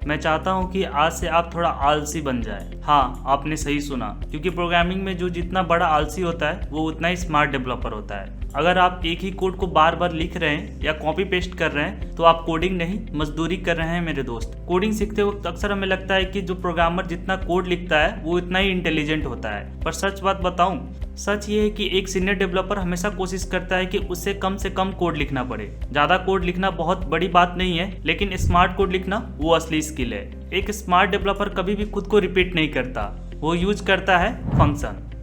मैं चाहता हूं कि आज से आप थोड़ा आलसी बन जाए। हाँ, आपने सही सुना, क्योंकि प्रोग्रामिंग में जो जितना बड़ा आलसी होता है वो उतना ही स्मार्ट डेवलपर होता है। अगर आप एक ही कोड को बार बार लिख रहे हैं या कॉपी पेस्ट कर रहे हैं तो आप कोडिंग नहीं मजदूरी कर रहे हैं मेरे दोस्त। कोडिंग सीखते वक्त अक्सर हमें लगता है कि जो प्रोग्रामर जितना कोड लिखता है वो इतना ही इंटेलिजेंट होता है, पर सच बात बताऊं, सच ये है कि एक सीनियर डेवलपर हमेशा कोशिश करता है कि उससे कम कोड लिखना पड़े। ज़्यादा कोड लिखना बहुत बड़ी बात नहीं है, लेकिन स्मार्ट कोड लिखना वो असली स्किल है। एक स्मार्ट डेवलपर कभी भी खुद को रिपीट नहीं करता, वो यूज करता है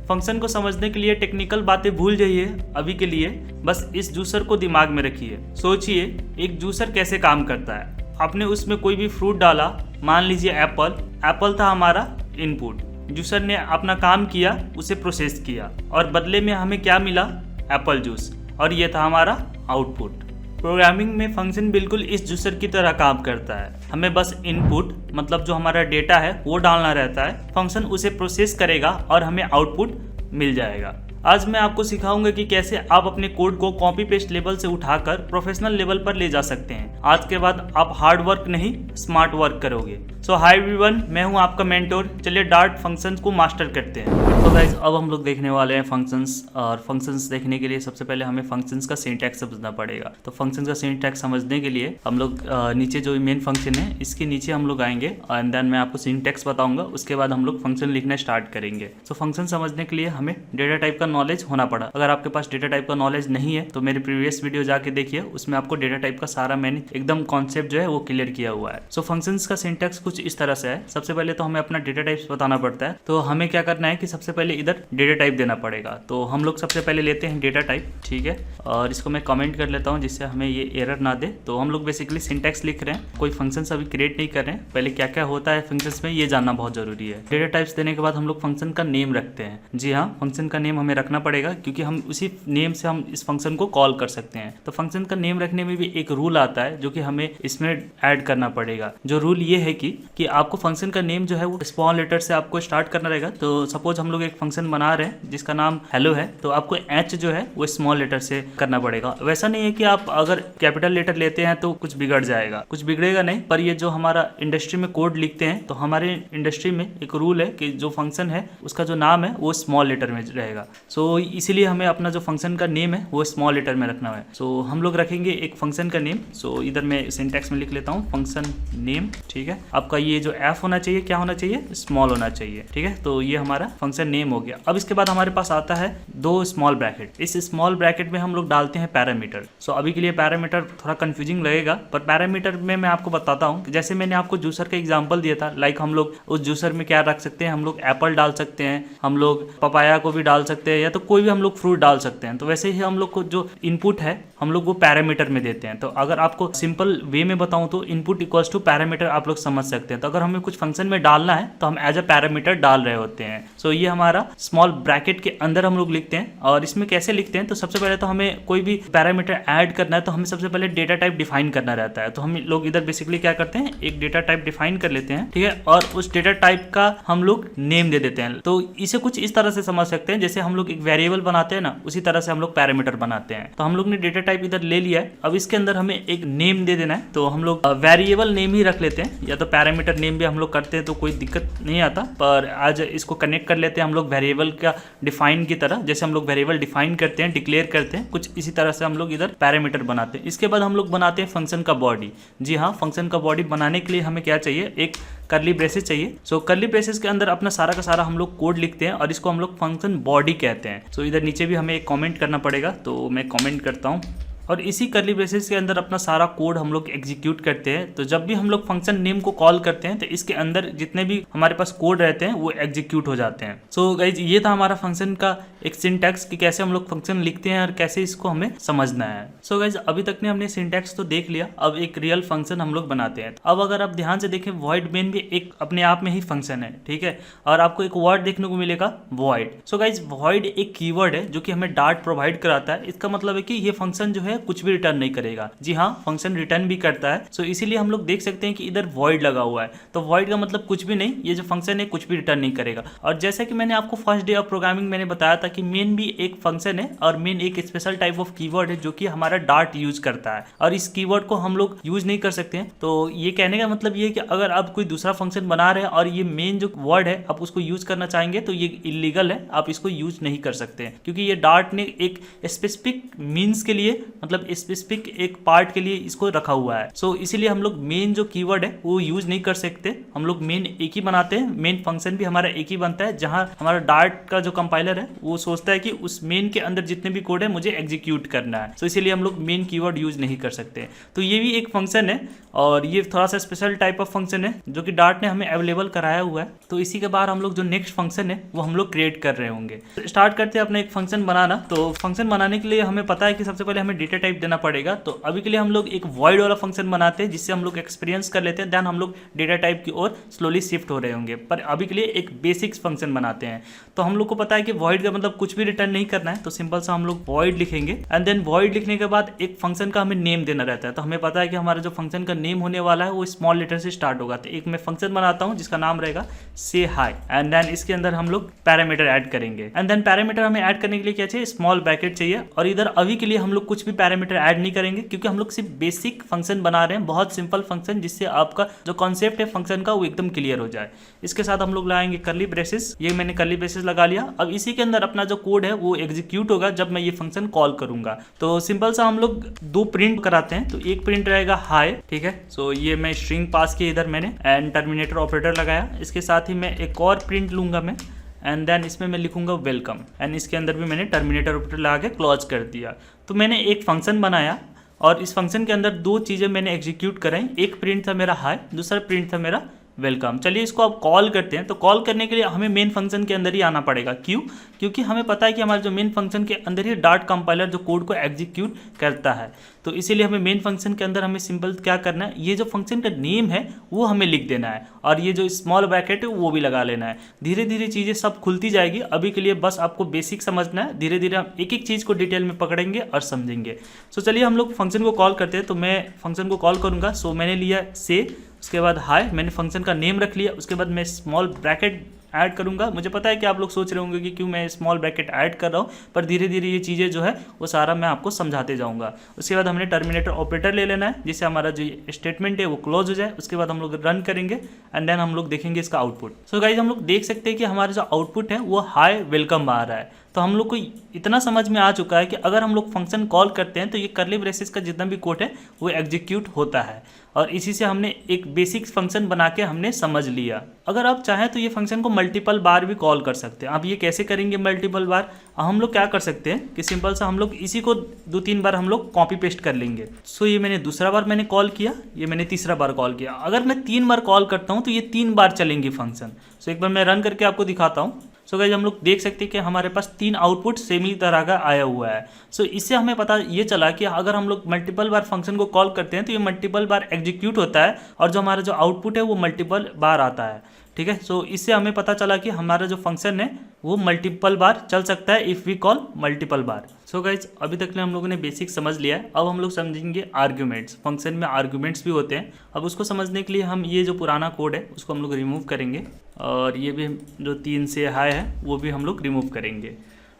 फंक्शन को समझने के लिए टेक्निकल बातें भूल जाइए अभी के लिए, बस इस जूसर को दिमाग में रखिए। सोचिए एक जूसर कैसे काम करता है। आपने उसमें कोई भी फ्रूट डाला, मान लीजिए एप्पल था हमारा इनपुट। जूसर ने अपना काम किया, उसे प्रोसेस किया और बदले में हमें क्या मिला? एप्पल जूस, और ये था हमारा आउटपुट। प्रोग्रामिंग में फंक्शन बिल्कुल इस जूसर की तरह काम करता है। हमें बस इनपुट मतलब जो हमारा डेटा है वो डालना रहता है, फंक्शन उसे प्रोसेस करेगा और हमें आउटपुट मिल जाएगा। आज मैं आपको सिखाऊंगा कि कैसे आप अपने कोड को कॉपी पेस्ट लेवल से उठाकर प्रोफेशनल लेवल पर ले जा सकते हैं। आज के बाद आप हार्ड वर्क नहीं स्मार्ट वर्क करोगे। सो हाय एवरीवन, मैं हूं आपका मेंटोर। चलिए डार्ट फंक्शंस को मास्टर करते हैं। तो गाइज अब हम लोग देखने वाले हैं फंक्शंस, और फंक्शंस देखने के लिए सबसे पहले हमें फंक्शंस का सिंटैक्स समझना पड़ेगा। तो फंक्शंस का सिंटैक्स समझने के लिए हम लोग नीचे जो मेन फंक्शन है इसके नीचे हम लोग आएंगे एंड देन मैं आपको सिंटैक्स बताऊंगा। उसके बाद हम लोग फंक्शन लिखना स्टार्ट करेंगे। सो फंक्शन समझने के लिए हमें डेटा टाइप का नॉलेज होना पड़ा। अगर आपके पास डेटा टाइप का नॉलेज नहीं है तो मेरे प्रीवियस वीडियो जाके देखिए, उसमें आपको डेटा टाइप का सारा मैंने एकदम कॉन्सेप्ट जो है वो क्लियर किया हुआ है। सो फंक्शंस का सिंटैक्स कुछ इस तरह से है। सबसे पहले तो हमें अपना डेटा टाइप्स बताना पड़ता है। तो हमें क्या करना है कि सबसे पहले इधर डेटा टाइप देना पड़ेगा। तो हम लोग सबसे पहले लेते हैं डेटा टाइप, ठीक है, और इसको मैं कमेंट कर लेता हूँ जिससे हमें ये एरर ना दे। तो हम लोग बेसिकली सिंटैक्स लिख रहे हैं, कोई फंक्शंस अभी क्रिएट नहीं कर रहे हैं। पहले क्या क्या होता है फंक्शंस में ये जानना बहुत जरूरी है। डेटा टाइप्स देने के बाद हम लोग फंक्शन का नेम रखते हैं। जी हाँ, फंक्शन का नेम हमें रखना पड़ेगा क्योंकि हम उसी नेम से हम इस फंक्शन को कॉल कर सकते हैं। तो फंक्शन का नेम रखने में भी एक रूल आता है जो कि हमें इसमें ऐड करना पड़ेगा। जो रूल ये है कि आपको फंक्शन का नेम जो है वो स्मॉल लेटर से आपको स्टार्ट करना रहेगा। तो सपोज हम लोग एक फंक्शन बना रहे हैं जिसका नाम हेलो है, तो आपको एच जो है वो स्मॉल लेटर से करना पड़ेगा। वैसा नहीं है कि आप अगर कैपिटल लेटर लेते हैं तो कुछ बिगड़ जाएगा, कुछ बिगड़ेगा नहीं। पर ये जो हमारा इंडस्ट्री में कोड लिखते हैं तो हमारे इंडस्ट्री में एक रूल है कि जो फंक्शन है उसका जो नाम है वो स्मॉल लेटर में रहेगा। सो इसीलिए हमें अपना जो फंक्शन का नेम है वो स्मॉल लेटर में रखना है। सो हम लोग रखेंगे एक फंक्शन का नेम। सो इधर मैं सिंटैक्स में लिख लेता हूँ फंक्शन नेम, ठीक है। आपका ये जो एफ होना चाहिए क्या होना चाहिए? स्मॉल होना चाहिए, ठीक है। तो ये हमारा फंक्शन नेम हो गया। अब इसके बाद हमारे पास आता है दो स्मॉल ब्रैकेट। इस स्मॉल ब्रैकेट में हम लोग डालते हैं पैरामीटर। सो अभी के लिए पैरामीटर थोड़ा कंफ्यूजिंग लगेगा, पर पैरामीटर में मैं आपको बताता हूँ। जैसे मैंने आपको जूसर का एग्जाम्पल दिया था, लाइक हम लोग उस जूसर में क्या रख सकते हैं? हम लोग एप्पल डाल सकते हैं, हम लोग पपाया को भी डाल सकते हैं, या तो कोई भी हम लोग फ्रूट डाल सकते हैं। तो वैसे ही हम लोग को जो इनपुट है हम लोग वो पैरामीटर में देते हैं। तो अगर आपको सिंपल वे में बताऊं तो इनपुट इक्वल्स टू पैरामीटर आप लोग समझ सकते हैं। तो अगर हमें कुछ फंक्शन में डालना है तो हम एज अ पैरामीटर डाल रहे होते हैं। सो ये हमारा स्मॉल ब्रैकेट के अंदर हम लोग लिखते हैं। और इसमें कैसे लिखते हैं? तो सबसे पहले तो हमें कोई भी पैरामीटर ऐड करना है तो हमें सबसे पहले डेटा टाइप डिफाइन करना रहता है। तो हम लोग इधर बेसिकली क्या करते हैं, एक डेटा टाइप डिफाइन कर लेते हैं, ठीक है, और उस डेटा टाइप का हम लोग नेम दे देते हैं। तो इसे कुछ इस तरह से समझ सकते हैं जैसे हम लोग एक वेरिएबल बनाते हैं ना, उसी तरह से हम लोग पैरामीटर बनाते हैं। तो हम लोग ने डेटा टाइप इधर ले लिया है। अब इसके अंदर हमें एक नेम दे देना है। तो हम लोग वेरिएबल नेम ही रख लेते हैं, या तो पैरामीटर नेम भी हम लोग करते हैं तो कोई दिक्कत नहीं आता। पर आज इसको कनेक्ट कर लेते हैं हम लोग वेरिएबल का डिफाइन की तरह। जैसे हम लोग वेरिएबल डिफाइन करते हैं, डिक्लेयर करते हैं, कुछ इसी तरह से हम लोग इधर पैरामीटर बनाते हैं। इसके बाद हम लोग बनाते हैं फंक्शन का बॉडी। जी हाँ, फंक्शन का बॉडी बनाने के लिए हमें क्या चाहिए? एक कर्ली ब्रेसेस चाहिए। सो कर्ली ब्रेसेस के अंदर अपना सारा का सारा हम लोग कोड लिखते हैं और इसको हम लोग फंक्शन बॉडी कहते हैं। सो इधर नीचे भी हमें एक कमेंट करना पड़ेगा, तो मैं कमेंट करता हूँ। और इसी कर्ली ब्रेसेस के अंदर अपना सारा कोड हम लोग एग्जीक्यूट करते हैं। तो जब भी हम लोग फंक्शन नेम को कॉल करते हैं तो इसके अंदर जितने भी हमारे पास कोड रहते हैं वो एग्जीक्यूट हो जाते हैं। सो गाइज ये था हमारा फंक्शन का एक सिंटैक्स कि कैसे हम लोग फंक्शन लिखते हैं और कैसे इसको हमें समझना है। सो गाइज अभी तक ने हमने सिंटैक्स तो देख लिया, अब एक रियल फंक्शन हम लोग बनाते हैं। अब अगर आप ध्यान से देखें, वॉइड मेन भी एक अपने आप में ही फंक्शन है, ठीक है, और आपको एक वर्ड देखने को मिलेगा वॉइड। सो गाइज वॉइड एक कीवर्ड है जो कि हमें डार्ट प्रोवाइड कराता है। इसका मतलब है कि ये फंक्शन जो है कुछ भी रिटर्न नहीं करेगा। जी हाँ, फंक्शन रिटर्न भी करता है। सो इसीलिए हम लोग देख सकते हैं कि इधर वॉइड लगा हुआ है। तो वॉइड का मतलब कुछ भी नहीं, ये जो फंक्शन है कुछ भी रिटर्न नहीं करेगा। और जैसा कि मैंने आपको फर्स्ट डे ऑफ प्रोग्रामिंग मैंने बताया था कि मेन भी एक फंक्शन है और मेन एक स्पेशल टाइप ऑफ कीवर्ड है जो कि हमारा डार्ट यूज करता है और इस कीवर्ड को हम लोग यूज नहीं कर सकते हैं। तो ये कहने का मतलब ये है कि अगर आप कोई दूसरा फंक्शन बना रहे हैं और ये मेन जो वर्ड है आप उसको यूज करना चाहेंगे तो ये इलीगल है, आप इसको यूज नहीं कर सकते हैं क्योंकि ये डार्ट ने एक स्पेसिफिक मीन्स के लिए मतलब स्पेसिफिक एक पार्ट के लिए इसको रखा हुआ है। सो इसीलिए हम लोग मेन जो कीवर्ड है वो यूज नहीं कर सकते, हम लोग मेन एक ही बनाते हैं, मेन फंक्शन भी हमारा एक ही बनता है जहां हमारा डार्ट का जो कंपाइलर है वो सोचता है कि उस मेन के अंदर जितने भी कोड है मुझे एग्जीक्यूट करना है। सो इसीलिए हम लोग मेन कीवर्ड यूज नहीं कर सकते। तो ये भी एक फंक्शन है और ये थोड़ा सा स्पेशल टाइप ऑफ फंक्शन है जो कि डार्ट ने हमें अवेलेबल कराया हुआ है। तो इसी के बाद हम लोग जो नेक्स्ट फंक्शन है वो हम लोग क्रिएट कर रहे होंगे। तो स्टार्ट करते हैं अपना एक फंक्शन बनाना। तो फंक्शन बनाने के लिए हमें पता है कि सबसे पहले हमें डेटा टाइप देना पड़ेगा। तो अभी के लिए हम लोग एक वॉइड वाला फंक्शन बनाते हैं जिससे हम लोग एक्सपीरियंस कर लेते हैं, देन हम लोग डेटा टाइप की ओर स्लोली शिफ्ट हो रहे होंगे। पर अभी के लिए एक बेसिक्स फंक्शन बनाते हैं। तो हम लोग को पता है कि वॉइड का मतलब कुछ भी रिटर्न नहीं करना है, तो सिंपल सा हम लोग वॉइड लिखेंगे एंड देन वॉइड लिखने के बाद एक फंक्शन का हमें नेम देना रहता है। तो हमें पता है कि हमारा जो फंक्शन का नेम होने वाला है वो स्मॉल लेटर से स्टार्ट होगा। तो एक मैं फंक्शन बनाता हूँ जिसका नाम रहेगा से हाई एंड देन इसके अंदर हम लोग पैरामीटर ऐड करेंगे एंड देन पैरामीटर हमें ऐड करने के लिए क्या चाहिए, स्मॉल ब्रैकेट चाहिए। और इधर अभी के लिए हम लोग कुछ भी पैरामीटर ऐड नहीं करेंगे क्योंकि हम लोग सिर्फ बेसिक फंक्शन बना रहे हैं, बहुत सिंपल फंक्शन जिससे आपका जो कॉन्सेप्ट है फंक्शन का वो एकदम क्लियर हो जाए। इसके साथ हम लोग लगाएंगे कर्ली ब्रेसेस, ये मैंने कर्ली ब्रेसेस लगा लिया। अब इसी के अंदर अपना जो कोड है वो एग्जीक्यूट होगा जब मैं ये फंक्शन कॉल करूंगा। तो सिंपल सा हम लोग दो प्रिंट कराते हैं। तो एक प्रिंट रहेगा हाई, ठीक है। सो ये मैं स्ट्रिंग पास की इधर मैंने एंड टर्मिनेटर ऑपरेटर लगाया। इसके साथ ही मैं एक और प्रिंट लूंगा मैं एंड देन इसमें मैं लिखूंगा वेलकम एंड इसके अंदर भी मैंने टर्मिनेटर ऑपरेटर लगा के क्लोज कर दिया। तो मैंने एक फंक्शन बनाया और इस फंक्शन के अंदर दो चीज़ें मैंने एग्जीक्यूट कराई। एक प्रिंट था मेरा हाई, दूसरा प्रिंट था मेरा वेलकम। चलिए इसको अब कॉल करते हैं। तो कॉल करने के लिए हमें मेन फंक्शन के अंदर ही आना पड़ेगा। क्यों? क्योंकि हमें पता है कि हमारे जो मेन फंक्शन के अंदर ही डार्ट कंपाइलर जो कोड को एग्जीक्यूट करता है। तो इसीलिए हमें मेन फंक्शन के अंदर हमें सिंपल क्या करना है, ये जो फंक्शन का नेम है वो हमें लिख देना है और ये जो स्मॉल ब्रैकेट है वो भी लगा लेना है। धीरे धीरे चीज़ें सब खुलती जाएगी। अभी के लिए बस आपको बेसिक समझना है, धीरे धीरे हम एक एक चीज़ को डिटेल में पकड़ेंगे और समझेंगे। सो चलिए हम लोग फंक्शन को कॉल करते हैं। तो मैं फंक्शन को कॉल करूँगा। सो मैंने लिया से, उसके बाद हाई, मैंने फंक्शन का नेम रख लिया। उसके बाद मैं स्मॉल ब्रैकेट ऐड करूंगा। मुझे पता है कि आप लोग सोच रहे होंगे कि क्यों मैं स्मॉल ब्रैकेट ऐड कर रहा हूँ, पर धीरे धीरे ये चीज़ें जो है वो सारा मैं आपको समझाते जाऊंगा। उसके बाद हमने टर्मिनेटर ऑपरेटर ले लेना है जिससे हमारा जो स्टेटमेंट है वो क्लोज हो जाए। उसके बाद हम लोग रन करेंगे एंड देन हम लोग देखेंगे इसका आउटपुट। सो गाइज हम लोग देख सकते हैं कि हमारा जो आउटपुट है वो हाई वेलकम आ रहा है। तो हम लोग को इतना समझ में आ चुका है कि अगर हम लोग फंक्शन कॉल करते हैं तो ये कर्ली ब्रेसेस का जितना भी कोड है वो एग्जीक्यूट होता है और इसी से हमने एक बेसिक फंक्शन बना के हमने समझ लिया। अगर आप चाहें तो ये फंक्शन को मल्टीपल बार भी कॉल कर सकते हैं। आप ये कैसे करेंगे मल्टीपल बार? हम लोग क्या कर सकते हैं कि सिंपल सा हम लोग इसी को 2-3 बार हम लोग कॉपी पेस्ट कर लेंगे। सो ये मैंने दूसरा बार मैंने कॉल किया, ये मैंने तीसरा बार कॉल किया। अगर मैं 3 बार कॉल करता हूँ तो ये 3 बार चलेंगे फंक्शन। सो एक बार मैं रन करके आपको दिखाता हूँ। सो गाइस हम लोग देख सकते हैं कि हमारे पास 3 आउटपुट सेम ही तरह का आया हुआ है। सो इससे हमें पता ये चला कि अगर हम लोग मल्टीपल बार फंक्शन को कॉल करते हैं तो ये मल्टीपल बार एग्जीक्यूट होता है और जो हमारा जो आउटपुट है वो मल्टीपल बार आता है, ठीक है। सो इससे हमें पता चला कि हमारा जो फंक्शन है वो मल्टीपल बार चल सकता है इफ़ वी कॉल मल्टीपल बार। सो गाइज अभी तक हम लोगों ने बेसिक समझ लिया है। अब हम लोग समझेंगे आर्ग्यूमेंट्स। फंक्शन में आर्ग्यूमेंट्स भी होते हैं। अब उसको समझने के लिए हम ये जो पुराना कोड है उसको हम लोग रिमूव करेंगे और ये भी जो 3 से हाई है वो भी हम लोग रिमूव करेंगे।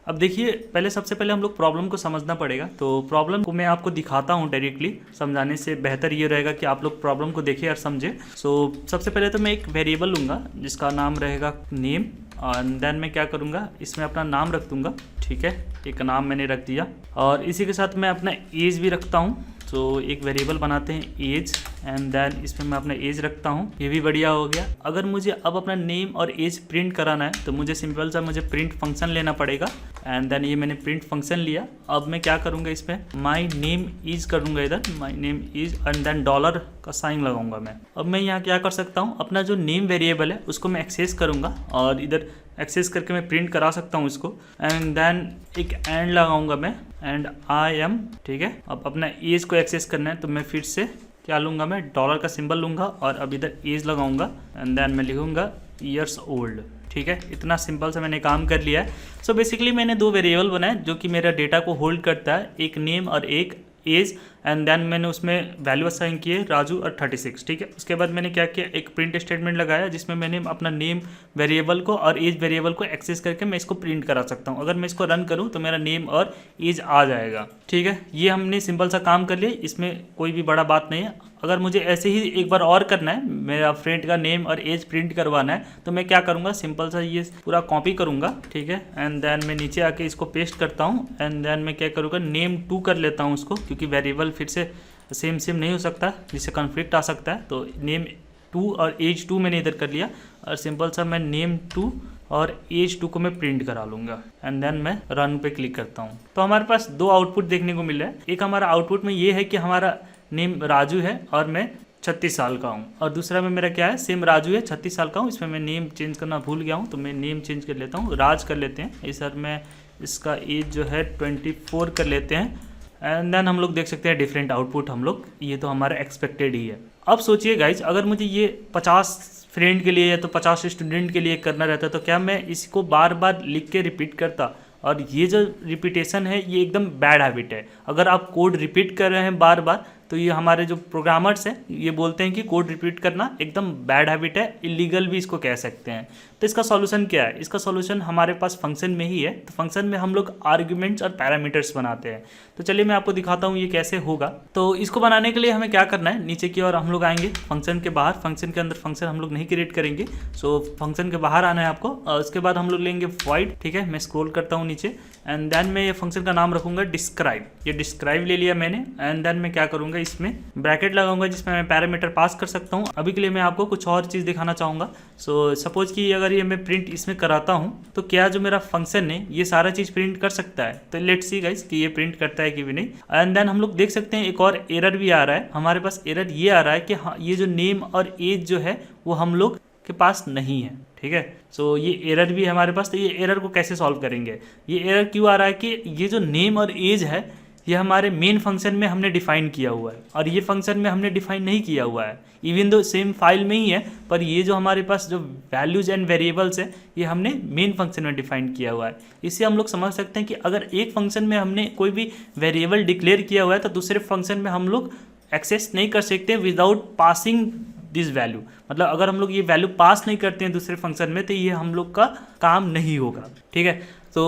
अब देखिए पहले सबसे पहले हम लोग प्रॉब्लम को समझना पड़ेगा। तो प्रॉब्लम को मैं आपको दिखाता हूँ डायरेक्टली, समझाने से बेहतर ये रहेगा कि आप लोग प्रॉब्लम को देखें और समझें। सो सबसे पहले तो मैं एक वेरिएबल लूँगा जिसका नाम रहेगा नेम एंड देन मैं क्या करूँगा इसमें अपना नाम रख दूँगा, ठीक है। एक नाम मैंने रख दिया और इसी के साथ मैं अपना एज भी रखता हूँ। तो एक वेरिएबल बनाते हैं एज एंड देन इसमें मैं अपना एज रखता हूँ, ये भी बढ़िया हो गया। अगर मुझे अब अपना नेम और एज प्रिंट कराना है तो मुझे सिंपल सा मुझे प्रिंट फंक्शन लेना पड़ेगा एंड देन ये मैंने प्रिंट फंक्शन लिया। अब मैं क्या करूँगा इसमें माई नेम इज करूँगा, इधर my name is and then dollar का साइन लगाऊंगा मैं। अब मैं यहाँ क्या कर सकता हूँ, अपना जो नेम वेरिएबल है उसको मैं एक्सेस करूँगा और इधर एक्सेस करके मैं प्रिंट करा सकता हूँ इसको एंड देन एक एंड लगाऊंगा मैं एंड आई एम, ठीक है। अब अपना एज को एक्सेस करना है तो मैं फिर से क्या लूँगा, मैं डॉलर का सिंबल लूँगा और अब इधर एज लगाऊंगा एंड देन मैं लिखूँगा ईयर्स ओल्ड, ठीक है। इतना सिंपल से मैंने काम कर लिया है। सो बेसिकली मैंने 2 वेरिएबल बनाए जो कि मेरा डेटा को होल्ड करता है, एक नेम और एक एज एंड देन मैंने उसमें वैल्यू असाइन किए राजू और 36, ठीक है। उसके बाद मैंने क्या किया, एक प्रिंट स्टेटमेंट लगाया जिसमें मैंने अपना नेम वेरिएबल को और एज वेरिएबल को एक्सेस करके मैं इसको प्रिंट करा सकता हूँ। अगर मैं इसको रन करूँ तो मेरा नेम और एज आ जाएगा, ठीक है। ये हमने सिंपल सा काम कर लिया, इसमें कोई भी बड़ा बात नहीं है। अगर मुझे ऐसे ही एक बार और करना है, मेरा फ्रेंड का नेम और एज प्रिंट करवाना है, तो मैं क्या करूँगा, सिंपल सा ये पूरा कॉपी करूँगा, ठीक है। एंड देन मैं नीचे आके इसको पेस्ट करता हूँ एंड देन मैं क्या करूँगा, नेम 2 कर लेता हूँ उसको, क्योंकि वेरिएबल फिर से सेम नहीं हो सकता, जिससे कॉन्फ्लिक्ट आ सकता है। तो नेम 2 और एज 2 मैंने इधर कर लिया और सिंपल सा मैं नेम 2 और एज 2 को मैं प्रिंट करा लूँगा एंड देन मैं रन पे क्लिक करता हूँ। तो हमारे पास 2 आउटपुट देखने को मिल रहा है। एक हमारा आउटपुट में ये है कि हमारा नेम राजू है और मैं 36 साल का हूँ, और दूसरा में मेरा क्या है, सेम राजू है, 36 साल का हूँ। इसमें मैं नेम चेंज करना भूल गया हूँ, तो मैं नेम चेंज कर लेता हूँ, राज कर लेते हैं। इस सर मैं इसका एज जो है 24 कर लेते हैं एंड देन हम लोग देख सकते हैं डिफरेंट आउटपुट हम लोग, ये तो हमारा एक्सपेक्टेड ही है। अब सोचिए गाइज, अगर मुझे ये 50 फ्रेंड के लिए या तो 50 स्टूडेंट के लिए करना रहता तो क्या मैं इसको बार बार लिख के रिपीट करता? और ये जो रिपीटेशन है ये एकदम बैड हैबिट है। अगर आप कोड रिपीट कर रहे हैं बार बार, तो ये हमारे जो प्रोग्रामर्स हैं ये बोलते हैं कि कोड रिपीट करना एकदम बैड हैबिट है, इलीगल भी इसको कह सकते हैं। तो इसका सॉल्यूशन क्या है? इसका सॉल्यूशन हमारे पास फंक्शन में ही है। तो फंक्शन में हम लोग आर्ग्यूमेंट्स और पैरामीटर्स बनाते हैं। तो चलिए मैं आपको दिखाता हूँ ये कैसे होगा। तो इसको बनाने के लिए हमें क्या करना है, नीचे की ओर हम लोग आएंगे, फंक्शन के बाहर, फंक्शन के अंदर फंक्शन हम लोग नहीं क्रिएट करेंगे। सो फंक्शन के बाहर आना है आपको, और उसके बाद हम लोग लेंगे void, ठीक है। मैं स्क्रॉल करता हूँ नीचे एंड देन मैं ये फंक्शन का नाम रखूंगा डिस्क्राइब। ये डिस्क्राइब ले लिया मैंने एंड देन मैं क्या करूँगा, इसमें ब्रैकेट लगाऊंगा जिसमें मैं पैरामीटर पास कर सकता हूँ। अभी के लिए मैं आपको कुछ और चीज़ दिखाना चाहूँगा। सो सपोज कि अगर ये मैं प्रिंट इसमें कराता हूँ तो क्या जो मेरा फंक्शन है ये सारा चीज़ प्रिंट कर सकता है? तो लेट्स सी गाइस कि ये प्रिंट करता है कि भी नहीं। एंड देन हम लोग देख सकते हैं एक और एरर भी आ रहा है हमारे पास। एरर ये आ रहा है कि हाँ, ये जो नेम और एज जो है वो हम लोग के पास नहीं है, ठीक है। सो ये एरर भी है हमारे पास। तो ये एरर को कैसे सॉल्व करेंगे? ये एरर क्यों आ रहा है कि ये जो नेम और एज है ये हमारे मेन फंक्शन में हमने डिफाइन किया हुआ है और ये फंक्शन में हमने डिफाइन नहीं किया हुआ है। इवन दो सेम फाइल में ही है, पर ये जो हमारे पास जो वैल्यूज एंड वेरिएबल्स है ये हमने मेन फंक्शन में डिफाइन किया हुआ है। इससे हम लोग समझ सकते हैं कि अगर एक फंक्शन में हमने कोई भी वेरिएबल डिक्लेयर किया हुआ है तो दूसरे फंक्शन में हम लोग एक्सेस नहीं कर सकते विदाउट पासिंग दिस वैल्यू। मतलब अगर हम लोग ये वैल्यू पास नहीं करते हैं दूसरे फंक्शन में तो ये हम लोग का काम नहीं होगा, ठीक है। तो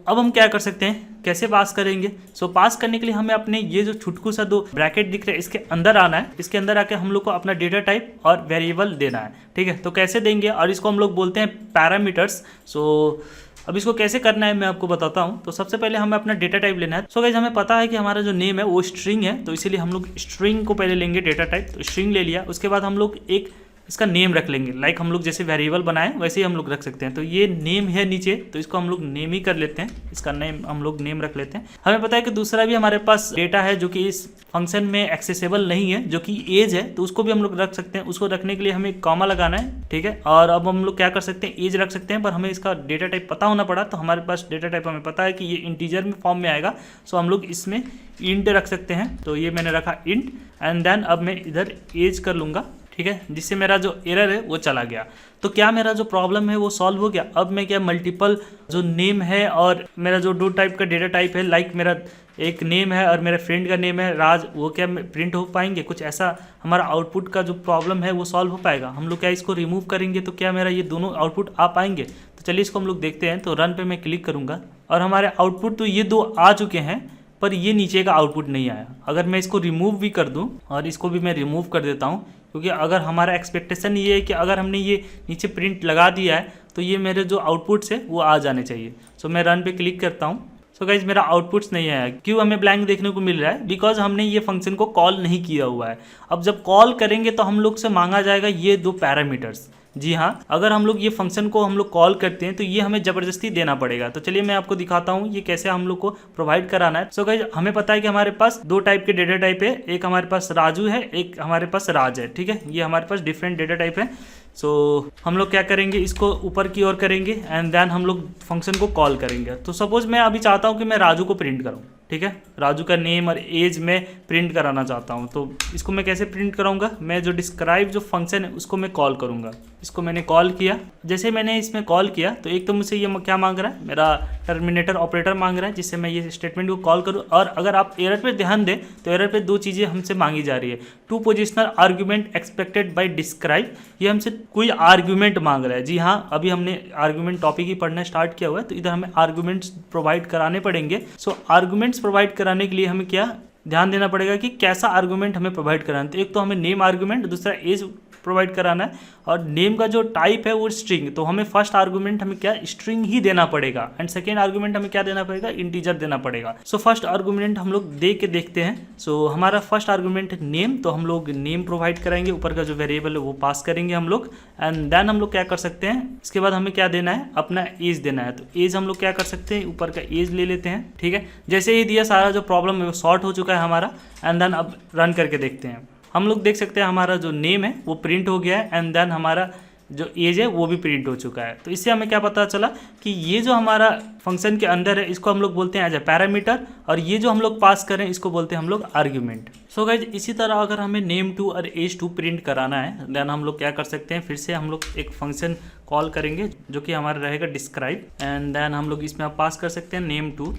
अब हम क्या कर सकते हैं, कैसे पास करेंगे? सो पास करने के लिए हमें अपने ये जो छुटकू सा 2 ब्रैकेट दिख रहे हैं इसके अंदर आना है। इसके अंदर आके हम लोग को अपना डेटा टाइप और वेरिएबल देना है, ठीक है। तो कैसे देंगे, और इसको हम लोग बोलते हैं पैरामीटर्स। सो अब इसको कैसे करना है मैं आपको बताता हूँ। तो सबसे पहले हमें अपना डेटा टाइप लेना है। सो गाइस हमें पता है कि हमारा जो नेम है वो स्ट्रिंग है, तो इसीलिए हम लोग स्ट्रिंग को पहले लेंगे डेटा टाइप। तो स्ट्रिंग ले लिया, उसके बाद हम लोग एक इसका नेम रख लेंगे। लाइक हम लोग जैसे वेरिएबल बनाए वैसे ही हम लोग रख सकते हैं। तो ये नेम है नीचे, तो इसको हम लोग नेम ही कर लेते हैं। इसका नेम हम लोग नेम रख लेते हैं। हमें पता है कि दूसरा भी हमारे पास डेटा है जो कि इस फंक्शन में एक्सेसिबल नहीं है, जो कि एज है, तो उसको भी हम लोग रख सकते हैं। उसको रखने के लिए हमें कॉमा लगाना है, ठीक है। और अब हम लोग क्या कर सकते हैं, एज रख सकते हैं, पर हमें इसका डेटा टाइप पता होना पड़ा। तो हमारे पास डेटा टाइप हमें पता है कि ये इंटीजर में फॉर्म में आएगा। सो हम लोग इसमें इंट रख सकते हैं। तो ये मैंने रखा इंट एंड देन अब मैं इधर एज कर लूँगा, ठीक है, जिससे मेरा जो एरर है वो चला गया। तो क्या मेरा जो प्रॉब्लम है वो सॉल्व हो गया? अब मैं क्या मल्टीपल जो नेम है और मेरा जो 2 टाइप का डेटा टाइप है, लाइक मेरा एक नेम है और मेरे फ्रेंड का नेम है राज, वो क्या प्रिंट हो पाएंगे? कुछ ऐसा हमारा आउटपुट का जो प्रॉब्लम है वो सॉल्व हो पाएगा? हम लोग क्या इसको रिमूव करेंगे तो क्या मेरा ये दोनों आउटपुट आ पाएंगे? तो चलिए इसको हम लोग देखते हैं। तो रन पे मैं क्लिक करूँगा और हमारे आउटपुट तो ये 2 आ चुके हैं, पर ये नीचे का आउटपुट नहीं आया। अगर मैं इसको रिमूव भी कर दूँ, और इसको भी मैं रिमूव कर देता हूँ, क्योंकि अगर हमारा एक्सपेक्टेशन ये है कि अगर हमने ये नीचे प्रिंट लगा दिया है तो ये मेरे जो आउटपुट्स है वो आ जाने चाहिए। सो मैं रन पे क्लिक करता हूँ। सो गाइज मेरा आउटपुट्स नहीं आया। क्यों हमें ब्लैंक देखने को मिल रहा है? बिकॉज हमने ये फंक्शन को कॉल नहीं किया हुआ है। अब जब कॉल करेंगे तो हम लोग से मांगा जाएगा ये 2 पैरामीटर्स। जी हाँ, अगर हम लोग ये फंक्शन को हम लोग कॉल करते हैं तो ये हमें ज़बरदस्ती देना पड़ेगा। तो चलिए मैं आपको दिखाता हूँ ये कैसे हम लोग को प्रोवाइड कराना है। सो गाइस हमें पता है कि हमारे पास 2 टाइप के डेटा टाइप है, एक हमारे पास राजू है, एक हमारे पास राज है, ठीक है। ये हमारे पास डिफरेंट डेटा टाइप है। सो हम लोग क्या करेंगे, इसको ऊपर की ओर करेंगे एंड देन हम लोग फंक्शन को कॉल करेंगे। तो सपोज मैं अभी चाहता हूँ कि मैं राजू को प्रिंट करूँ, ठीक है। राजू का नेम और एज मैं प्रिंट कराना चाहता हूँ, तो इसको मैं कैसे प्रिंट कराऊंगा, मैं जो डिस्क्राइब जो फंक्शन है उसको मैं कॉल करूंगा। इसको मैंने कॉल किया, जैसे मैंने इसमें कॉल किया तो एक तो मुझसे ये क्या मांग रहा है, मेरा टर्मिनेटर ऑपरेटर मांग रहा है जिससे मैं ये स्टेटमेंट को कॉल करूँ। और अगर आप एरर पे ध्यान दें तो एरर पे दो चीज़ें हमसे मांगी जा रही है, 2 positional argument expected bye describe, ये हमसे कोई आर्ग्यूमेंट मांग रहा है। जी हाँ, अभी हमने आर्ग्यूमेंट टॉपिक ही पढ़ना स्टार्ट किया हुआ है, तो इधर हमें आर्ग्यूमेंट्स प्रोवाइड कराने पड़ेंगे। सो आर्ग्यूमेंट्स प्रोवाइड कराने के लिए हमें क्या ध्यान देना पड़ेगा कि कैसा आर्गुमेंट हमें प्रोवाइड कराना है। तो एक तो हमें नेम आर्गुमेंट, दूसरा एज प्रोवाइड कराना है, और नेम का जो टाइप है वो स्ट्रिंग, तो हमें फर्स्ट आर्गुमेंट हमें क्या स्ट्रिंग ही देना पड़ेगा, एंड सेकेंड आर्गुमेंट हमें क्या देना पड़ेगा, इंटीजर देना पड़ेगा। सो फर्स्ट आर्गुमेंट हम लोग दे के देखते हैं। सो हमारा फर्स्ट आर्गुमेंट है नेम, तो हम लोग नेम प्रोवाइड कराएंगे, ऊपर का जो वेरिएबल है वो पास करेंगे हम लोग, एंड देन हम लोग क्या कर सकते हैं, इसके बाद हमें क्या देना है, अपना एज देना है। तो एज हम लोग क्या कर सकते हैं, ऊपर का एज ले लेते हैं, ठीक है। जैसे ही दिया सारा जो प्रॉब्लम है वो सॉर्ट हो चुका है हमारा, एंड देन अब रन करके देखते हैं। हम लोग देख सकते हैं हमारा जो नेम है वो प्रिंट हो गया है, एंड देन हमारा जो एज है वो भी प्रिंट हो चुका है। तो इससे हमें क्या पता चला कि ये जो हमारा फंक्शन के अंदर है इसको हम लोग बोलते हैं एज ए पैरामीटर, और ये जो हम लोग पास करें इसको बोलते हैं हम लोग आर्ग्यूमेंट। सो गाइज इसी तरह अगर हमें नेम टू और एज टू प्रिंट कराना है, देन हम लोग क्या कर सकते हैं, फिर से हम लोग एक फंक्शन कॉल करेंगे जो कि हमारा रहेगा डिस्क्राइब, एंड देन हम लोग इसमें आप पास कर सकते हैं name two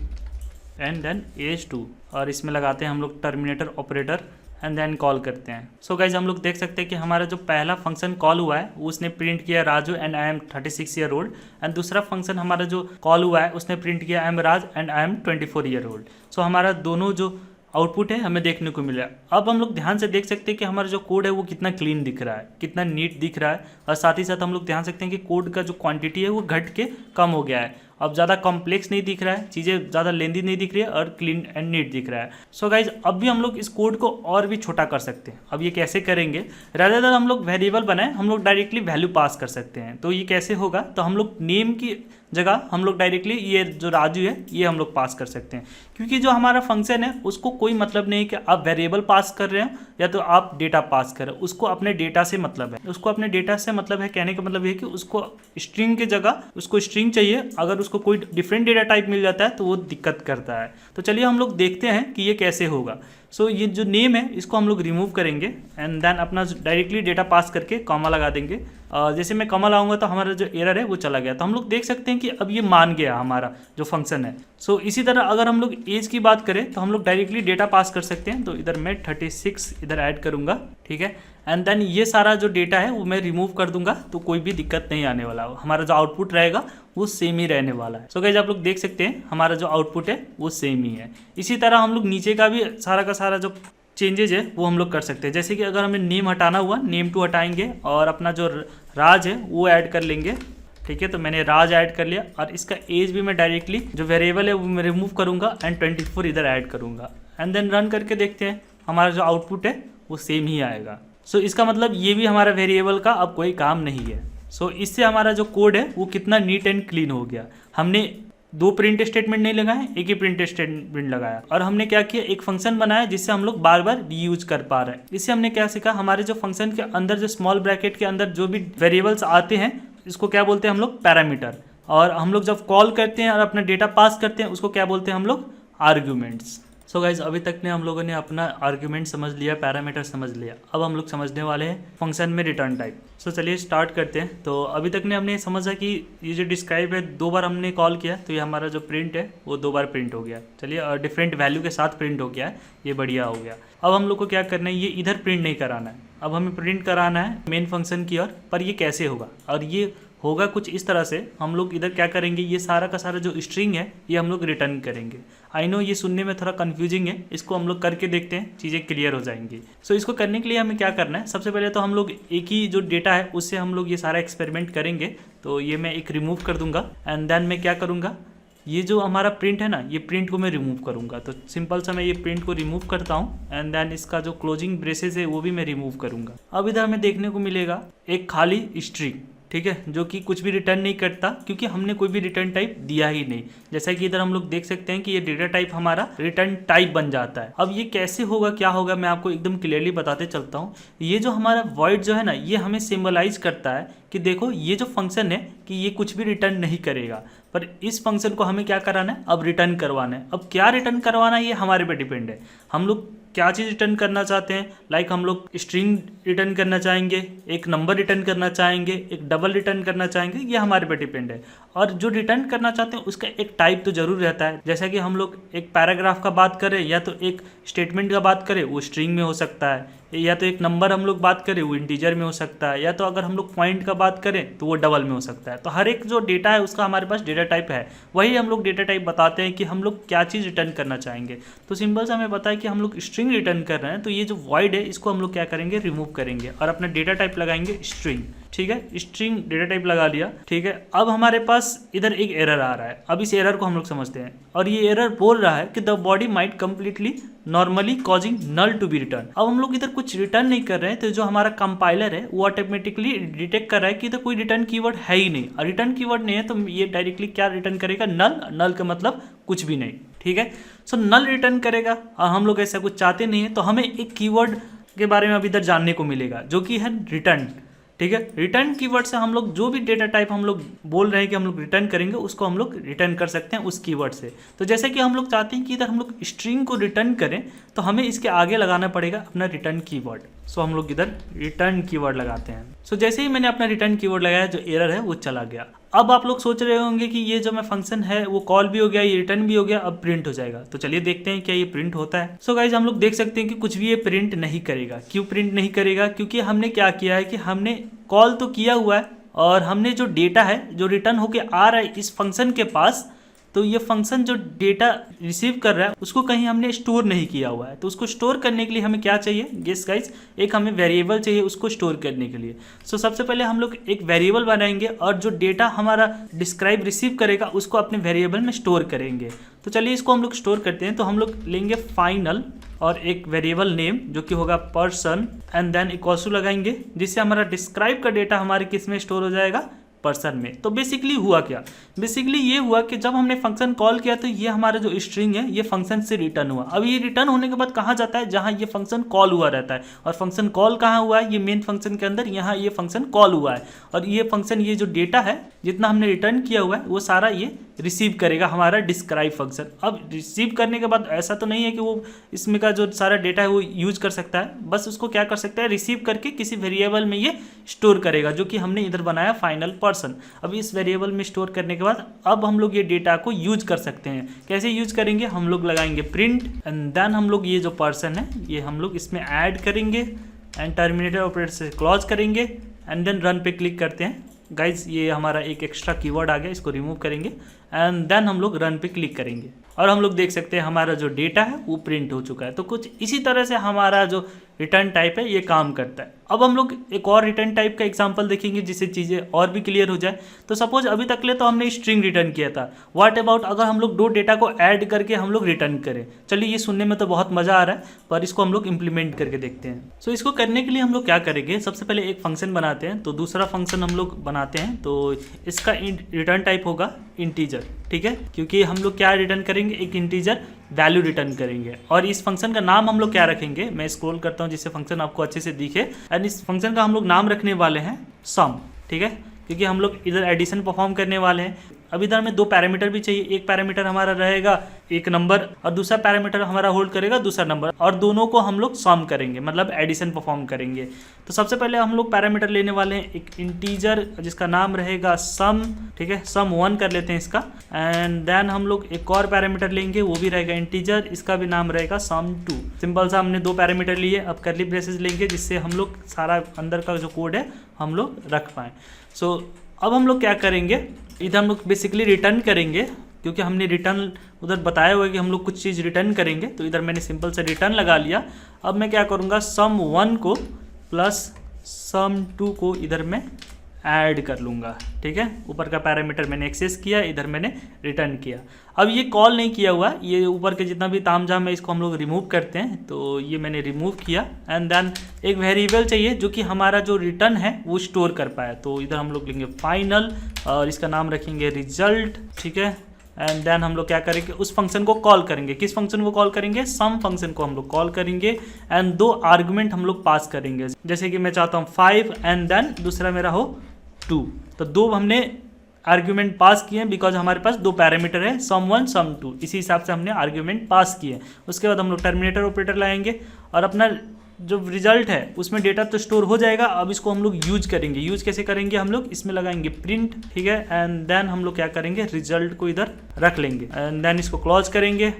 and then age two, और इसमें लगाते हैं हम लोग terminator operator, and then call करते हैं। सो गाइज हम लोग देख सकते हैं कि हमारा जो पहला फंक्शन कॉल हुआ है उसने प्रिंट किया Raju and I am 36 year old, and दूसरा फंक्शन हमारा जो कॉल हुआ है उसने प्रिंट किया I am Raj and I am 24 year old. So हमारा दोनों जो आउटपुट है हमें देखने को मिला। अब हम लोग ध्यान से देख सकते हैं कि हमारा जो कोड है वो कितना क्लीन दिख रहा है, कितना नीट दिख रहा है, और साथ ही साथ हम लोग ध्यान सकते हैं कि कोड का जो क्वांटिटी है वो घट के कम हो गया है। अब ज़्यादा कॉम्प्लेक्स नहीं दिख रहा है, चीज़ें ज़्यादा लेंदी नहीं दिख रही है, और क्लीन एंड नीट दिख रहा है। सो गाइज अब भी हम लोग इस कोड को और भी छोटा कर सकते हैं। अब ये कैसे करेंगे, रादर देन हम लोग वेरिएबल बनाए हम लोग डायरेक्टली वैल्यू पास कर सकते हैं। तो ये कैसे होगा, तो हम लोग नेम की जगह हम लोग डायरेक्टली ये जो राजू है ये हम लोग पास कर सकते हैं, क्योंकि जो हमारा फंक्शन है उसको कोई मतलब नहीं कि आप वेरिएबल पास कर रहे हो या तो आप डेटा पास कर रहे हो, उसको अपने डेटा से मतलब है। उसको अपने डेटा से मतलब है, कहने का मतलब ये कि उसको स्ट्रिंग की जगह उसको स्ट्रिंग चाहिए, अगर उसको कोई डिफरेंट डेटा टाइप मिल जाता है तो वो दिक्कत करता है। तो चलिए हम लोग देखते हैं कि ये कैसे होगा। सो ये जो नेम है इसको हम लोग रिमूव करेंगे, एंड देन अपना डायरेक्टली डेटा पास करके कॉमा लगा देंगे। जैसे मैं कॉमा लगाऊंगा तो हमारा जो एरर है वो चला गया। तो हम लोग देख सकते हैं कि अब ये मान गया हमारा जो फंक्शन है। सो इसी तरह अगर हम लोग एज की बात करें तो हम लोग डायरेक्टली डेटा पास कर सकते हैं। तो इधर मैं 36 इधर ऐड करूंगा, ठीक है, एंड देन ये सारा जो डेटा है वो मैं रिमूव कर दूंगा, तो कोई भी दिक्कत नहीं आने वाला। हमारा जो आउटपुट रहेगा वो सेम ही रहने वाला है। सो गाइस आप लोग देख सकते हैं हमारा जो आउटपुट है वो सेम ही है। इसी तरह हम लोग नीचे का भी सारा का सारा जो चेंजेज है वो हम लोग कर सकते हैं। जैसे कि अगर हमें नेम हटाना हुआ, नेम टू हटाएंगे और अपना जो राज है वो ऐड कर लेंगे, ठीक है। तो मैंने राज ऐड कर लिया, और इसका एज भी मैं डायरेक्टली जो वेरिएबल है वो मैं रिमूव करूंगा, एंड 24 इधर ऐड करूंगा, एंड देन रन करके देखते हैं हमारा जो आउटपुट है वो सेम ही आएगा। सो इसका मतलब ये भी हमारा वेरिएबल का अब कोई काम नहीं है। सो इससे हमारा जो कोड है वो कितना नीट एंड क्लीन हो गया। हमने 2 प्रिंट स्टेटमेंट नहीं लगाए, एक ही प्रिंट स्टेटमेंट लगाया, और हमने क्या किया, एक फंक्शन बनाया जिससे हम लोग बार बार रीयूज कर पा रहे हैं। इससे हमने क्या सीखा, हमारे जो फंक्शन के अंदर जो स्मॉल ब्रैकेट के अंदर जो भी वेरिएबल्स आते हैं इसको क्या बोलते हैं हम लोग, पैरामीटर, और हम लोग जब कॉल करते हैं और अपना डेटा पास करते हैं उसको क्या बोलते हैं हम लोग, आर्ग्यूमेंट्स। सो गाइज अभी तक ने हम लोगों ने अपना आर्ग्यूमेंट समझ लिया, पैरामीटर समझ लिया। अब हम लोग समझने वाले हैं फंक्शन में रिटर्न टाइप। सो चलिए स्टार्ट करते हैं। तो अभी तक ने हमने समझा कि ये जो डिस्क्राइब है 2 बार हमने कॉल किया तो ये हमारा जो प्रिंट है वो 2 बार प्रिंट हो गया। चलिए डिफरेंट वैल्यू के साथ प्रिंट हो गया है, ये बढ़िया हो गया। अब हम लोग को क्या करना है, ये इधर प्रिंट नहीं कराना है, अब हमें प्रिंट कराना है मेन फंक्शन की ओर। पर ये कैसे होगा, और ये होगा कुछ इस तरह से, हम लोग इधर क्या करेंगे, ये सारा का सारा जो स्ट्रिंग है ये हम लोग रिटर्न करेंगे। आई नो ये सुनने में थोड़ा कंफ्यूजिंग है, इसको हम लोग करके देखते हैं, चीज़ें क्लियर हो जाएंगी। सो इसको करने के लिए हमें क्या करना है, सबसे पहले तो हम लोग एक ही जो डेटा है उससे हम लोग ये सारा एक्सपेरिमेंट करेंगे। तो ये मैं एक रिमूव कर दूंगा, एंड देन मैं क्या करूँगा, ये जो हमारा प्रिंट है ना, ये प्रिंट को मैं रिमूव करूँगा। तो सिंपल सा मैं ये प्रिंट को रिमूव करता हूँ, एंड देन इसका जो क्लोजिंग ब्रेसेस है वो भी मैं रिमूव करूँगा। अब इधर हमें देखने को मिलेगा एक खाली स्ट्रिंग, ठीक है, जो कि कुछ भी रिटर्न नहीं करता क्योंकि हमने कोई भी रिटर्न टाइप दिया ही नहीं। जैसा कि इधर हम लोग देख सकते हैं कि ये डेटा टाइप हमारा रिटर्न टाइप बन जाता है। अब ये कैसे होगा, क्या होगा, मैं आपको एकदम क्लियरली बताते चलता हूँ। ये जो हमारा वॉइड जो है ना, ये हमें सिंबलाइज करता है कि देखो ये जो फंक्शन है कि ये कुछ भी रिटर्न नहीं करेगा, पर इस फंक्शन को हमें क्या कराना है, अब रिटर्न करवाना है। अब क्या रिटर्न करवाना है ये हमारे पे डिपेंड है, हम लोग क्या चीज़ रिटर्न करना चाहते हैं। लाइक हम लोग स्ट्रिंग रिटर्न करना चाहेंगे, एक नंबर रिटर्न करना चाहेंगे, एक डबल रिटर्न करना चाहेंगे, ये हमारे पे डिपेंड है। और जो रिटर्न करना चाहते हैं उसका एक टाइप तो जरूर रहता है। जैसा कि हम लोग एक पैराग्राफ का बात करें या तो एक स्टेटमेंट का बात करें वो स्ट्रिंग में हो सकता है, या तो एक नंबर हम लोग बात करें वो इंटीजर में हो सकता है, या तो अगर हम लोग पॉइंट का बात करें तो वो डबल में हो सकता है। तो हर एक जो डेटा है उसका हमारे पास डेटा टाइप है, वही हम लोग डेटा टाइप बताते हैं कि हम लोग क्या चीज़ रिटर्न करना चाहेंगे। तो सिंपल से हमें पता है कि हम लोग स्ट्रिंग रिटर्न कर रहे हैं, तो ये जो वॉइड है इसको हम लोग क्या करेंगे, रिमूव करेंगे और अपना डेटा टाइप लगाएंगे स्ट्रिंग। ठीक है, स्ट्रिंग डेटा टाइप लगा लिया। ठीक है, अब हमारे पास इधर एक एरर आ रहा है। अब इस एरर को हम लोग समझते हैं, और ये एरर बोल रहा है कि the body might completely normally causing null to be return. अब हम लोग इधर कुछ रिटर्न नहीं कर रहे हैं, तो जो हमारा कंपाइलर है वो ऑटोमेटिकली डिटेक्ट कर रहा है कि इधर कोई रिटर्न कीवर्ड है ही नहीं। और रिटर्न कीवर्ड नहीं है तो ये डायरेक्टली क्या रिटर्न करेगा, नल। नल का मतलब कुछ भी नहीं। ठीक है, सो नल रिटर्न करेगा। और हम लोग ऐसा कुछ चाहते नहीं है, तो हमें एक कीवर्ड के बारे में अभी इधर जानने को मिलेगा जो कि है रिटर्न। ठीक है, रिटर्न कीवर्ड से हम लोग जो भी डेटा टाइप हम लोग बोल रहे हैं कि हम लोग रिटर्न करेंगे उसको हम लोग रिटर्न कर सकते हैं उस कीवर्ड से। तो जैसे कि हम लोग चाहते हैं कि इधर हम लोग स्ट्रिंग को रिटर्न करें, तो हमें इसके आगे लगाना पड़ेगा अपना रिटर्न कीवर्ड। सो हम लोग इधर रिटर्न कीवर्ड लगाते हैं। सो जैसे ही मैंने अपना रिटर्न कीवर्ड लगाया, जो एरर है वो चला गया। अब आप लोग सोच रहे होंगे कि ये जो मैं फंक्शन है वो कॉल भी हो गया, ये रिटर्न भी हो गया, अब प्रिंट हो जाएगा। तो चलिए देखते हैं क्या ये प्रिंट होता है। सो गाइज हम लोग देख सकते हैं कि कुछ भी ये प्रिंट नहीं करेगा। क्यों प्रिंट नहीं करेगा? क्योंकि हमने क्या किया है कि हमने कॉल तो किया हुआ है, और हमने जो डेटा है जो रिटर्न होके आ रहा है इस फंक्शन के पास, तो ये फंक्शन जो डेटा रिसीव कर रहा है उसको कहीं हमने स्टोर नहीं किया हुआ है। तो उसको स्टोर करने के लिए हमें क्या चाहिए, गेस गाइस, एक हमें वेरिएबल चाहिए उसको स्टोर करने के लिए। सो सबसे पहले हम लोग एक वेरिएबल बनाएंगे और जो डेटा हमारा डिस्क्राइब रिसीव करेगा उसको अपने वेरिएबल में स्टोर करेंगे। तो चलिए इसको हम लोग स्टोर करते हैं। तो हम लोग लेंगे फाइनल और एक वेरिएबल नेम जो कि होगा person, and then equal to लगाएंगे, जिससे हमारा डिस्क्राइब का डेटा हमारे किस में स्टोर हो जाएगा, पर्सन में। तो बेसिकली हुआ क्या, बेसिकली ये हुआ कि जब हमने फंक्शन कॉल किया तो ये हमारा जो स्ट्रिंग है ये फंक्शन से रिटर्न हुआ। अब ये रिटर्न होने के बाद कहाँ जाता है, जहाँ ये फंक्शन कॉल हुआ रहता है। और फंक्शन कॉल कहाँ हुआ है, ये मेन फंक्शन के अंदर, यहाँ ये फंक्शन कॉल हुआ है। और ये फंक्शन, ये जो डेटा है जितना हमने रिटर्न किया हुआ है वो सारा ये रिसीव करेगा हमारा डिस्क्राइब फंक्शन। अब रिसीव करने के बाद ऐसा तो नहीं है कि वो इसमें का जो सारा डेटा है वो यूज कर सकता है, बस उसको क्या कर सकता है, रिसीव करके किसी वेरिएबल में ये स्टोर करेगा, जो कि हमने इधर बनाया फाइनल पर्सन। अब इस वेरिएबल में स्टोर करने के बाद अब हम लोग ये डेटा को यूज कर सकते हैं। कैसे यूज करेंगे, हम लोग लगाएंगे प्रिंट, एंड देन हम लोग ये जो पर्सन है ये हम लोग इसमें ऐड करेंगे, एंड टर्मिनेटर ऑपरेटर से क्लोज करेंगे, एंड देन रन पे क्लिक करते हैं। गाइज ये हमारा एक एक्स्ट्रा कीवर्ड आ गया, इसको रिमूव करेंगे, एंड देन हम लोग रन पे क्लिक करेंगे, और हम लोग देख सकते हैं हमारा जो डेटा है वो प्रिंट हो चुका है। तो कुछ इसी तरह से हमारा जो रिटर्न टाइप है ये काम करता है। अब हम लोग एक और रिटर्न टाइप का एग्जांपल देखेंगे जिससे चीज़ें और भी क्लियर हो जाए। तो सपोज अभी तक ले तो हमने स्ट्रिंग रिटर्न किया था, व्हाट अबाउट अगर हम लोग दो डेटा को ऐड करके हम लोग रिटर्न करें। चलिए ये सुनने में तो बहुत मज़ा आ रहा है, पर इसको हम लोग इम्प्लीमेंट करके देखते हैं। सो इसको करने के लिए हम लोग क्या करेंगे, सबसे पहले एक फंक्शन बनाते हैं, तो दूसरा फंक्शन हम लोग बनाते हैं। तो इसका रिटर्न टाइप होगा इंटीजर, ठीक है, क्योंकि हम लोग क्या रिटर्न करेंगे, एक इंटीजर वैल्यू रिटर्न करेंगे। और इस फंक्शन का नाम हम लोग क्या रखेंगे, मैं स्क्रॉल करता हूँ जिससे फंक्शन आपको अच्छे से दिखे, एंड इस फंक्शन का हम लोग नाम रखने वाले हैं सम, ठीक है, क्योंकि हम लोग इधर एडिशन परफॉर्म करने वाले हैं। अब इधर में दो पैरामीटर भी चाहिए, एक पैरामीटर हमारा रहेगा एक नंबर और दूसरा पैरामीटर हमारा होल्ड करेगा दूसरा नंबर, और दोनों को हम लोग सम करेंगे, मतलब एडिशन परफॉर्म करेंगे। तो सबसे पहले हम लोग पैरामीटर लेने वाले हैं एक इंटीजर जिसका नाम रहेगा सम, ठीक है, सम 1 कर लेते हैं इसका, एंड देन हम लोग एक और पैरामीटर लेंगे, वो भी रहेगा इंटीजर, इसका भी नाम रहेगा सम 2। सिंपल सा हमने दो पैरामीटर लिए। अब कर्ली ब्रेसेस लेंगे जिससे हम लोग सारा अंदर का जो कोड है हम लोग रख पाएँ। सो अब हम लोग क्या करेंगे, इधर हम लोग बेसिकली रिटर्न करेंगे, क्योंकि हमने रिटर्न उधर बताया हुआ है कि हम लोग कुछ चीज़ रिटर्न करेंगे, तो इधर मैंने सिंपल से रिटर्न लगा लिया। अब मैं क्या करूँगा, सम 1 को प्लस सम 2 को इधर में ऐड कर लूँगा, ठीक है। ऊपर का पैरामीटर मैंने एक्सेस किया, इधर मैंने रिटर्न किया। अब ये कॉल नहीं किया हुआ, ये ऊपर के जितना भी तामझाम है इसको हम लोग रिमूव करते हैं। तो ये मैंने रिमूव किया, एंड देन एक वेरिएबल चाहिए जो कि हमारा जो रिटर्न है वो स्टोर कर पाए। तो इधर हम लोग लेंगे फाइनल और इसका नाम रखेंगे रिजल्ट, ठीक है, एंड देन हम लोग क्या करेंगे, उस फंक्शन को कॉल करेंगे। किस फंक्शन को कॉल करेंगे, सम फंक्शन को हम लोग कॉल करेंगे, एंड दो आर्गुमेंट हम लोग पास करेंगे। जैसे कि मैं चाहता हूँ 5 एंड देन दूसरा मेरा हो 2, तो दो हमने आर्ग्यूमेंट पास किए बिकॉज हमारे पास दो पैरामीटर है sum1 sum2, इसी हिसाब से हमने आर्ग्यूमेंट पास किए। उसके बाद हम लोग टर्मिनेटर ऑपरेटर लाएंगे और अपना जो रिजल्ट है उसमें डेटा तो स्टोर हो जाएगा। अब इसको हम लोग यूज करेंगे। यूज कैसे करेंगे हम लोग, इसमें लगाएंगे प्रिंट, ठीक है, एंड देन हम लोग क्या करेंगे, रिजल्ट को इधर रख लेंगे एंड देन इसको क्लोज करेंगे।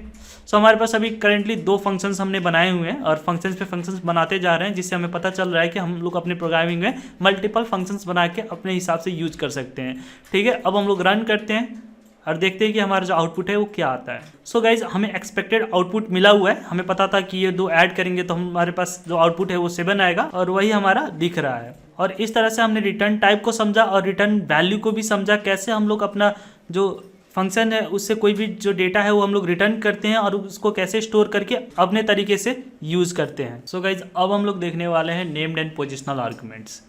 सो हमारे पास अभी करेंटली दो फंक्शंस हमने बनाए हुए हैं और फंक्शंस पे फंक्शंस बनाते जा रहे हैं, जिससे हमें पता चल रहा है कि हम लोग अपने प्रोग्रामिंग में मल्टीपल फंक्शंस बना के अपने हिसाब से यूज कर सकते हैं। ठीक है, अब हम लोग रन करते हैं और देखते हैं कि हमारा जो आउटपुट है वो क्या आता है। सो गाइज हमें एक्सपेक्टेड आउटपुट मिला हुआ है। हमें पता था कि ये दो ऐड करेंगे तो हमारे पास जो आउटपुट है वो 7 आएगा और वही हमारा दिख रहा है। और इस तरह से हमने रिटर्न टाइप को समझा और रिटर्न वैल्यू को भी समझा, कैसे हम लोग अपना जो फंक्शन है उससे कोई भी जो डेटा है वो हम लोग रिटर्न करते हैं और उसको कैसे स्टोर करके अपने तरीके से यूज़ करते हैं। सो गाइज अब हम लोग देखने वाले हैं नेम्ड एंड पोजिशनल आर्गूमेंट्स।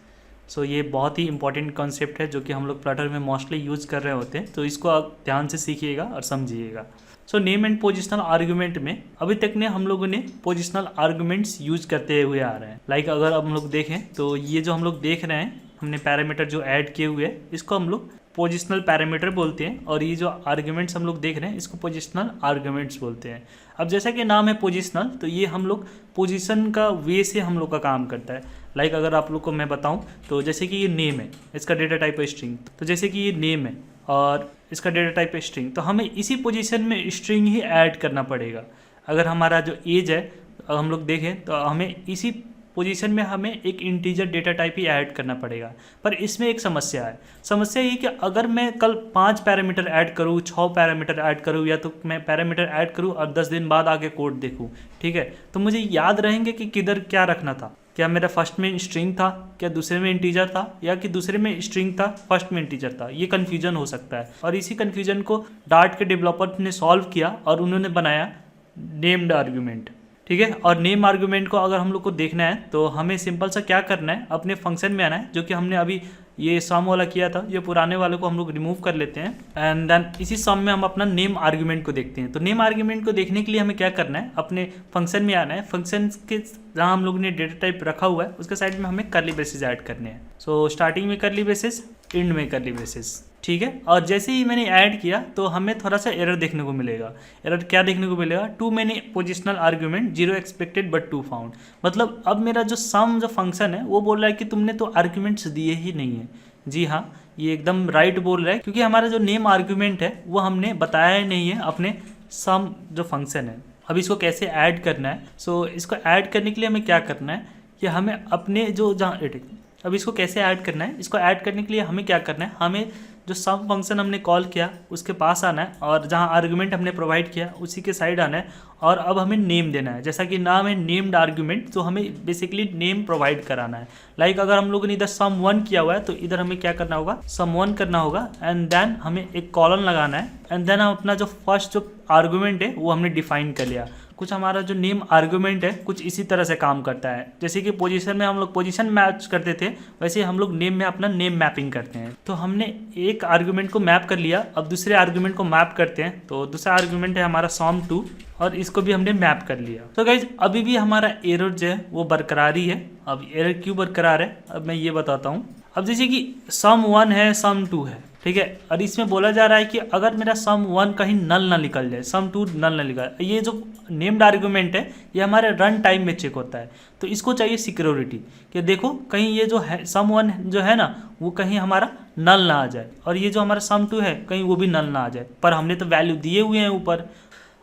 सो ये बहुत ही इंपॉर्टेंट कॉन्सेप्ट है जो कि हम लोग फ्लटर में मोस्टली यूज़ कर रहे होते हैं, तो इसको आप ध्यान से सीखिएगा और समझिएगा। So name and positional argument में अभी तक ने हम लोगों ने पोजिशनल आर्गूमेंट्स यूज करते हुए आ रहे हैं। लाइक अगर अब हम लोग देखें तो ये जो हम लोग देख रहे हैं हमने पैरामीटर जो ऐड किए हुए हैं इसको हम लोग पोजिशनल पैरामीटर बोलते हैं और ये जो आर्गूमेंट्स हम लोग देख रहे हैं इसको पोजिशनल आर्गूमेंट्स बोलते हैं। अब जैसा कि नाम है पोजिशनल, तो ये हम लोग पोजीशन का वे से हम लोग का काम करता है। लाइक अगर आप लोग को मैं बताऊं तो जैसे कि ये नेम है, इसका डेटा टाइप है स्ट्रिंग, तो जैसे कि ये नेम है और इसका डेटा टाइप है स्ट्रिंग, तो हमें इसी पोजीशन में स्ट्रिंग ही ऐड करना पड़ेगा। अगर हमारा जो एज है हम लोग देखें तो हमें इसी पोजीशन में हमें एक इंटीजर डेटा टाइप ही ऐड करना पड़ेगा। पर इसमें एक समस्या है। समस्या ये कि अगर मैं कल 5 पैरामीटर ऐड करूँ, 6 पैरामीटर ऐड करूँ, या तो मैं पैरामीटर ऐड करूँ और 10 दिन बाद आके कोड देखूँ, ठीक है, तो मुझे याद रहेंगे कि किधर क्या रखना था। क्या मेरा फर्स्ट में स्ट्रिंग था, क्या दूसरे में इंटीजर था, या कि दूसरे में स्ट्रिंग था फर्स्ट में इंटीजर था। ये कन्फ्यूजन हो सकता है और इसी कन्फ्यूजन को डार्ट के डेवलपर ने सॉल्व किया और उन्होंने बनाया नेम्ड आर्गूमेंट। ठीक है, और नेम आर्गूमेंट को अगर हम लोग को देखना है तो हमें सिंपल सा क्या करना है, अपने फंक्शन में आना है, जो कि हमने अभी ये सम वाला किया था, ये पुराने वाले को हम लोग रिमूव कर लेते हैं एंड देन इसी सम में हम अपना नेम आर्गूमेंट को देखते हैं। तो नेम आर्गूमेंट को देखने के लिए हमें क्या करना है, अपने फंक्शन में आना है। फंक्शन के जहाँ हम लोग ने डेटा टाइप रखा हुआ है उसके साइड में हमें कर्ली ब्रेसेस ऐड करने हैं। सो स्टार्टिंग में कर्ली ब्रेसेस, एंड में कर्ली ब्रेसेस, ठीक है। और जैसे ही मैंने ऐड किया तो हमें थोड़ा सा एरर देखने को मिलेगा। एरर क्या देखने को मिलेगा, too many positional argument, 0 expected but 2 found. मतलब अब मेरा जो सम जो फंक्शन है वो बोल रहा है कि तुमने तो आर्गूमेंट्स दिए ही नहीं है। जी हाँ, ये एकदम राइट बोल रहा है, क्योंकि हमारा जो नेम आर्गूमेंट है वो हमने बताया ही नहीं है अपने सम जो फंक्शन है। अब इसको कैसे ऐड करना है, सो इसको ऐड करने के लिए हमें क्या करना है कि हमें अपने जो जहाँ अब इसको कैसे ऐड करना है, इसको ऐड करने के लिए हमें क्या करना है, हमें जो सम फंक्शन हमने कॉल किया उसके पास आना है और जहाँ आर्गूमेंट हमने प्रोवाइड किया उसी के साइड आना है और अब हमें नेम देना है। जैसा कि नाम है नेम्ड आर्गूमेंट, तो हमें बेसिकली नेम प्रोवाइड कराना है। लाइक अगर हम लोगों ने इधर sum1 किया हुआ है तो इधर हमें क्या करना होगा, sum1 करना होगा एंड देन हमें एक कॉलन लगाना है एंड देन हम अपना जो फर्स्ट जो आर्गूमेंट है वो हमने डिफाइन कर लिया। कुछ हमारा जो नेम आर्गूमेंट है कुछ इसी तरह से काम करता है। जैसे कि पोजीशन में हम लोग पोजीशन मैच करते थे, वैसे हम लोग नेम में अपना नेम मैपिंग करते हैं। तो हमने एक आर्गूमेंट को मैप कर लिया, अब दूसरे आर्गूमेंट को मैप करते हैं। तो दूसरा आर्गूमेंट है हमारा sum2 और इसको भी हमने मैप कर लिया। तो गाइज अभी भी हमारा एरर जो है वो बरकरार ही है। अब एरर क्यों बरकरार है अब मैं ये बताता हूँ। अब जैसे कि sum1 है, sum2 है, ठीक है, और इसमें बोला जा रहा है कि अगर मेरा sum1 कहीं नल ना निकल जाए, sum2 नल ना निकल, ये जो नेम्ड आर्गूमेंट है ये हमारे रन टाइम में चेक होता है। तो इसको चाहिए सिक्योरिटी कि देखो कहीं ये जो है sum1 जो है ना वो कहीं हमारा नल ना आ जाए और ये जो हमारा sum2 है कहीं वो भी नल ना आ जाए। पर हमने तो वैल्यू दिए हुए हैं ऊपर,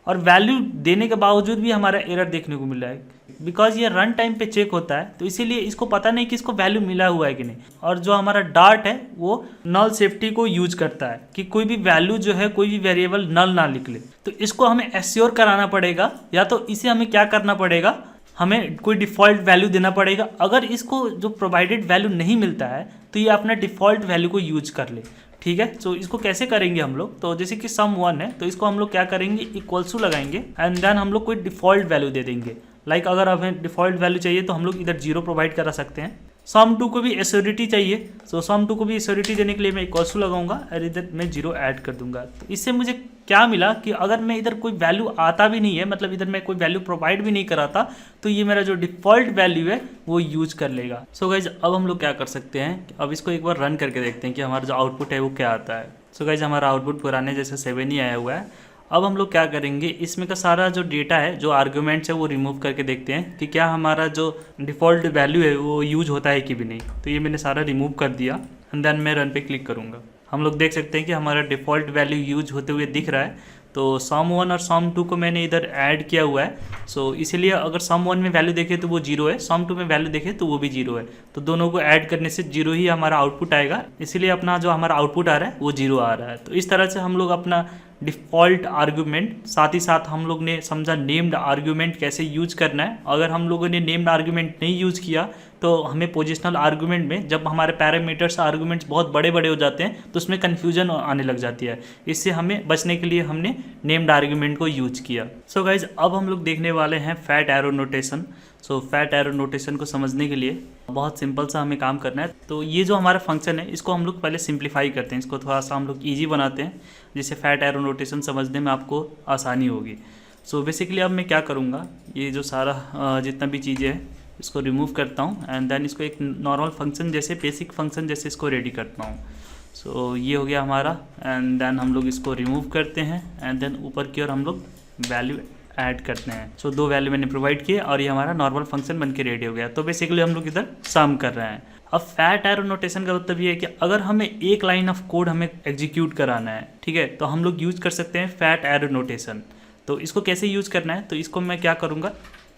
और वैल्यू देने के बावजूद भी हमारा एरर देखने को मिल रहा है बिकॉज ये रन टाइम पे चेक होता है। तो इसीलिए इसको पता नहीं कि इसको वैल्यू मिला हुआ है कि नहीं। और जो हमारा डार्ट है वो नल सेफ्टी को यूज करता है कि कोई भी वैल्यू जो है, कोई भी वेरिएबल नल ना निकले। तो इसको हमें एश्योर कराना पड़ेगा, या तो इसे हमें क्या करना पड़ेगा, हमें कोई डिफ़ॉल्ट वैल्यू देना पड़ेगा। अगर इसको जो प्रोवाइडेड वैल्यू नहीं मिलता है तो ये अपना डिफ़ॉल्ट वैल्यू को यूज कर ले। ठीक है, तो इसको कैसे करेंगे हम लोग, तो जैसे कि sum1 है तो इसको हम लोग क्या करेंगे, इक्वल्स टू लगाएंगे एंड देन हम लोग कोई डिफ़ॉल्ट वैल्यू दे देंगे। लाइक अगर हमें डिफ़ॉल्ट वैल्यू चाहिए तो हम लोग इधर 0 प्रोवाइड करा सकते हैं सम टू को भी एसोरिटी चाहिए, सो सम टू को भी एसोरिटी देने के लिए मैं इक्वल्स टू लगाऊंगा और इधर मैं 0 ऐड कर दूंगा। तो इससे मुझे क्या मिला कि अगर मैं इधर कोई वैल्यू आता भी नहीं है, मतलब इधर मैं कोई वैल्यू प्रोवाइड भी नहीं कराता, तो ये मेरा जो डिफ़ॉल्ट वैल्यू है वो यूज कर लेगा। सो गाइज अब हम लोग क्या कर सकते हैं, अब इसको एक बार रन करके देखते हैं कि हमारा जो आउटपुट है वो क्या आता है। सो गाइज हमारा आउटपुट पुराने जैसे 7 ही आया हुआ है। अब हम लोग क्या करेंगे, इसमें का सारा जो डेटा है, जो आर्ग्यूमेंट्स है वो रिमूव करके देखते हैं कि क्या हमारा जो डिफ़ॉल्ट वैल्यू है वो यूज होता है कि भी नहीं। तो ये मैंने सारा रिमूव कर दिया एंड देन मैं रन पे क्लिक करूँगा। हम लोग देख सकते हैं कि हमारा डिफ़ॉल्ट वैल्यू यूज होते हुए दिख रहा है। तो सम 1 और सम 2 को मैंने इधर ऐड किया हुआ है। सो इसीलिए अगर सम 1 में वैल्यू देखें तो वो 0 है, सम 2 में वैल्यू देखें तो वो भी 0 है। तो दोनों को ऐड करने से 0 ही हमारा आउटपुट आएगा, इसीलिए अपना जो हमारा आउटपुट आ रहा है वो 0 आ रहा है। तो इस तरह से हम लोग अपना डिफ़ॉल्ट आर्ग्यूमेंट, साथ ही साथ हम लोग ने समझा नेम्ड आर्ग्यूमेंट कैसे यूज करना है। अगर हम लोगों ने नेम्ड आर्ग्यूमेंट नहीं यूज़ किया तो हमें पोजिशनल आर्ग्यूमेंट में जब हमारे पैरामीटर्स आर्ग्यूमेंट्स बहुत बड़े बड़े हो जाते हैं तो उसमें कन्फ्यूजन आने लग जाती है। इससे हमें बचने के लिए हमने नेम्ड आर्ग्यूमेंट को यूज किया। सो गाइज अब हम लोग देखने वाले हैं fat arrow notation. So fat arrow notation को समझने के लिए बहुत सिंपल सा हमें काम करना है। तो ये जो हमारा फंक्शन है इसको हम लोग पहले सिंप्लीफाई करते हैं, इसको थोड़ा सा हम लोग ईजी बनाते हैं जिससे फैट एरो नोटेशन समझने में आपको आसानी होगी। सो बेसिकली अब मैं क्या करूँगा, ये जो सारा जितना भी चीज़ें हैं इसको रिमूव करता हूँ एंड देन इसको एक नॉर्मल फंक्शन जैसे, बेसिक फंक्शन जैसे इसको रेडी करता हूँ। सो ये हो गया हमारा एंड देन हम लोग इसको रिमूव करते हैं एंड देन ऊपर की ओर हम लोग वैल्यू ऐड करते हैं। सो 2 वैल्यू मैंने प्रोवाइड किए और ये हमारा नॉर्मल फंक्शन बन के रेडी हो गया। तो बेसिकली हम लोग इधर सम कर रहे हैं। अब फैट एरो नोटेशन का मतलब ये है कि अगर हमें एक लाइन ऑफ कोड हमें एग्जीक्यूट कराना है, ठीक है, तो हम लोग यूज कर सकते हैं फैट एरो नोटेशन। तो इसको कैसे यूज करना है, तो इसको मैं क्या करूँगा,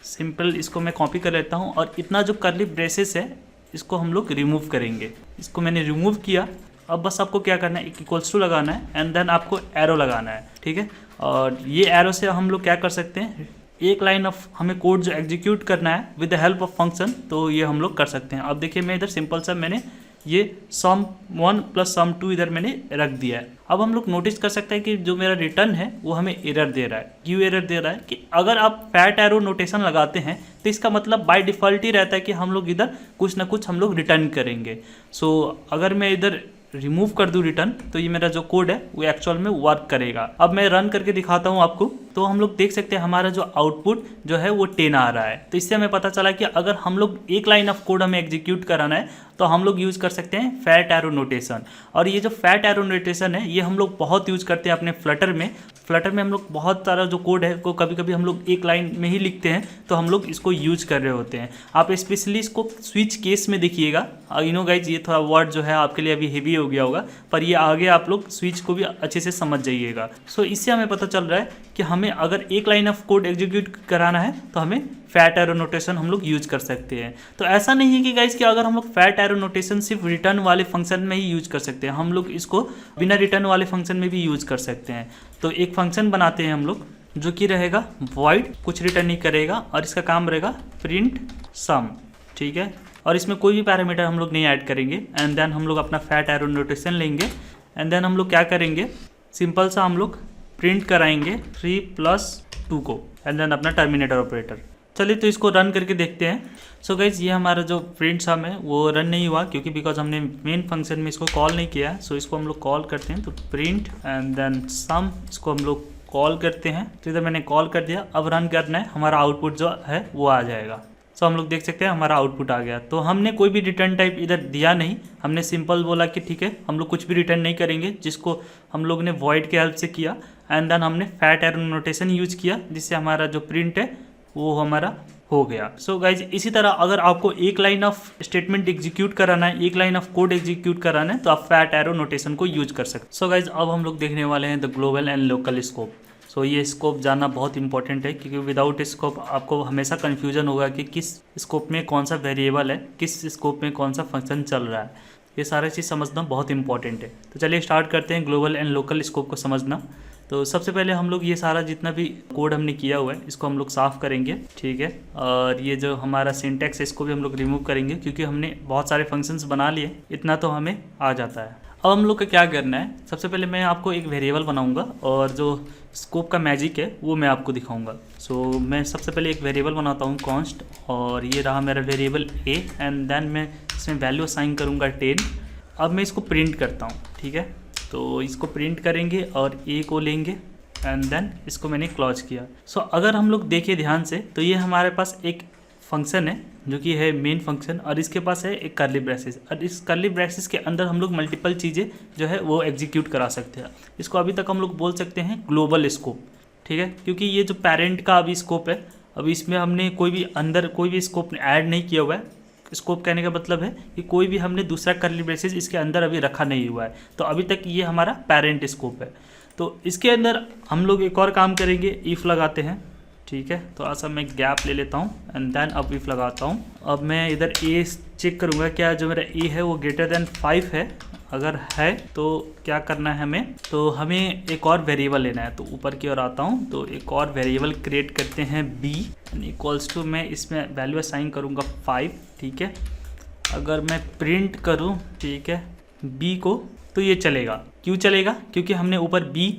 सिंपल इसको मैं कॉपी कर लेता हूँ और इतना जो कर्ली ब्रेसेस है इसको हम लोग रिमूव करेंगे। इसको मैंने रिमूव किया। अब बस आपको क्या करना है, एक इक्वल्स टू लगाना है एंड देन आपको एरो लगाना है, ठीक है। और ये एरो से हम लोग क्या कर सकते हैं, एक लाइन ऑफ हमें कोड जो एग्जीक्यूट करना है with the help of function, तो ये हम लोग कर सकते हैं। अब देखिए मैं इधर सिंपल सा मैंने ये सम 1 प्लस सम 2 इधर मैंने रख दिया है। अब हम लोग नोटिस कर सकते हैं कि जो मेरा रिटर्न है वो हमें एरर दे रहा है। क्यों एरर दे रहा है कि अगर आप फैट एरो नोटेशन लगाते हैं तो इसका मतलब बाय डिफ़ॉल्ट ही रहता है कि हम लोग इधर कुछ ना कुछ हम लोग रिटर्न करेंगे। सो अगर मैं इधर रिमूव कर दूं रिटर्न तो ये मेरा जो कोड है वो एक्चुअल में वर्क करेगा। अब मैं रन करके दिखाता हूँ आपको, तो हम लोग देख सकते हैं हमारा जो आउटपुट जो है वो 10 आ रहा है। तो इससे हमें पता चला कि अगर हम लोग एक लाइन ऑफ कोड हमें एग्जीक्यूट कराना है तो हम लोग यूज़ कर सकते हैं फैट एरो नोटेशन। और ये जो फैट एरो नोटेशन है ये हम लोग बहुत यूज़ करते हैं अपने फ्लटर में। फ्लटर में हम लोग बहुत सारा जो कोड है को कभी कभी हम लोग एक लाइन में ही लिखते हैं, तो हम लोग इसको यूज कर रहे होते हैं। आप स्पेशली इसको स्विच केस में देखिएगा। यू नो गाइज, ये थोड़ा वर्ड जो है आपके लिए अभी हेवी हो गया होगा, पर ये आगे आप लोग स्विच को भी अच्छे से समझ जाइएगा। सो इससे हमें पता चल रहा है कि हमें अगर एक लाइन ऑफ कोड एग्जीक्यूट कराना है तो हमें फैट एरो नोटेशन हम लोग यूज कर सकते हैं। तो ऐसा नहीं है कि गाइज कि अगर हम लोग फैट एरो नोटेशन सिर्फ रिटर्न वाले फंक्शन में ही यूज कर सकते हैं, हम लोग इसको बिना रिटर्न वाले फंक्शन में भी यूज कर सकते हैं। तो एक फंक्शन बनाते हैं हम लोग जो कि रहेगा वॉइड, कुछ रिटर्न नहीं करेगा और इसका काम रहेगा प्रिंट सम, ठीक है। और इसमें कोई भी पैरामीटर हम लोग नहीं ऐड करेंगे एंड देन हम लोग अपना फैट एरो नोटेशन लेंगे एंड देन हम लोग क्या करेंगे, सिंपल सा हम लोग प्रिंट कराएंगे 3 + 2 को एंड देन अपना टर्मिनेटर ऑपरेटर। चलिए तो इसको रन करके देखते हैं। सो गाइज ये हमारा जो प्रिंट सम है वो रन नहीं हुआ क्योंकि बिकॉज हमने मेन फंक्शन में इसको कॉल नहीं किया है। सो इसको हम लोग कॉल करते हैं, तो प्रिंट एंड देन सम इसको हम लोग कॉल करते हैं। तो इधर मैंने कॉल कर दिया, अब रन करना है, हमारा आउटपुट जो है वो आ जाएगा। सो हम लोग देख सकते हैं हमारा आउटपुट आ गया। तो हमने कोई भी रिटर्न टाइप इधर दिया नहीं, हमने सिंपल बोला कि ठीक है हम लोग कुछ भी रिटर्न नहीं करेंगे, जिसको हम लोग ने वॉइड के हेल्प से किया एंड देन हमने फैट एरो नोटेशन यूज किया जिससे हमारा जो प्रिंट है वो हमारा हो गया। सो गाइज इसी तरह अगर आपको एक लाइन ऑफ स्टेटमेंट एग्जीक्यूट कराना है, एक लाइन ऑफ कोड एग्जीक्यूट कराना है, तो आप फैट एरो नोटेशन को यूज कर सकते हैं। सो गाइज अब हम लोग देखने वाले हैं the global and local scope. So ये स्कोप जानना बहुत इंपॉर्टेंट है क्योंकि विदाउट स्कोप आपको हमेशा कन्फ्यूजन होगा कि किस स्कोप में कौन सा वेरिएबल है, किस स्कोप में कौन सा फंक्शन चल रहा है। ये सारी चीज़ समझना बहुत इंपॉर्टेंट है। तो चलिए स्टार्ट करते हैं ग्लोबल एंड लोकल स्कोप को समझना। तो सबसे पहले हम लोग ये सारा जितना भी कोड हमने किया हुआ है इसको हम लोग साफ़ करेंगे, ठीक है। और ये जो हमारा सिंटैक्स है इसको भी हम लोग रिमूव करेंगे क्योंकि हमने बहुत सारे फंक्शंस बना लिए, इतना तो हमें आ जाता है। अब हम लोग का क्या करना है, सबसे पहले मैं आपको एक वेरिएबल बनाऊंगा और जो स्कोप का मैजिक है वो मैं आपको दिखाऊंगा। सो मैं सबसे पहले एक वेरिएबल बनाता हूँ कॉन्स्ट, और ये रहा मेरा वेरिएबल ए एंड देन मैं इसमें वैल्यू असाइन करूँगा 10। अब मैं इसको प्रिंट करता हूँ, ठीक है। तो इसको प्रिंट करेंगे और ए को लेंगे एंड देन इसको मैंने क्लोज किया। सो अगर हम लोग देखें ध्यान से तो ये हमारे पास एक फंक्शन है जो कि है मेन फंक्शन, और इसके पास है एक कर्ली ब्रेसेस, और इस कर्ली ब्रेसेस के अंदर हम लोग मल्टीपल चीज़ें जो है वो एग्जीक्यूट करा सकते हैं। इसको अभी तक हम लोग बोल सकते हैं ग्लोबल स्कोप, ठीक है, क्योंकि ये जो पेरेंट का अभी स्कोप है, अभी इसमें हमने कोई भी स्कोप ऐड नहीं किया हुआ है। स्कोप कहने का मतलब है कि कोई भी हमने दूसरा कर्ली ब्रेसेस इसके अंदर अभी रखा नहीं हुआ है, तो अभी तक ये हमारा पेरेंट स्कोप है। तो इसके अंदर हम लोग एक और काम करेंगे, इफ़ लगाते हैं, ठीक है। तो ऐसा मैं गैप ले लेता हूँ एंड देन अब इफ़ लगाता हूँ। अब मैं इधर ए चेक करूँगा क्या जो मेरा ए है वो ग्रेटर देन 5 है। अगर है तो क्या करना है हमें, तो हमें एक और वेरिएबल लेना है। तो ऊपर की ओर आता हूँ, तो एक और वेरिएबल क्रिएट करते हैं b इक्वल्स टू, मैं इसमें वैल्यू असाइन करूँगा 5, ठीक है। अगर मैं प्रिंट करूँ, ठीक है, b को, तो ये चलेगा। क्यों चलेगा? क्योंकि हमने ऊपर b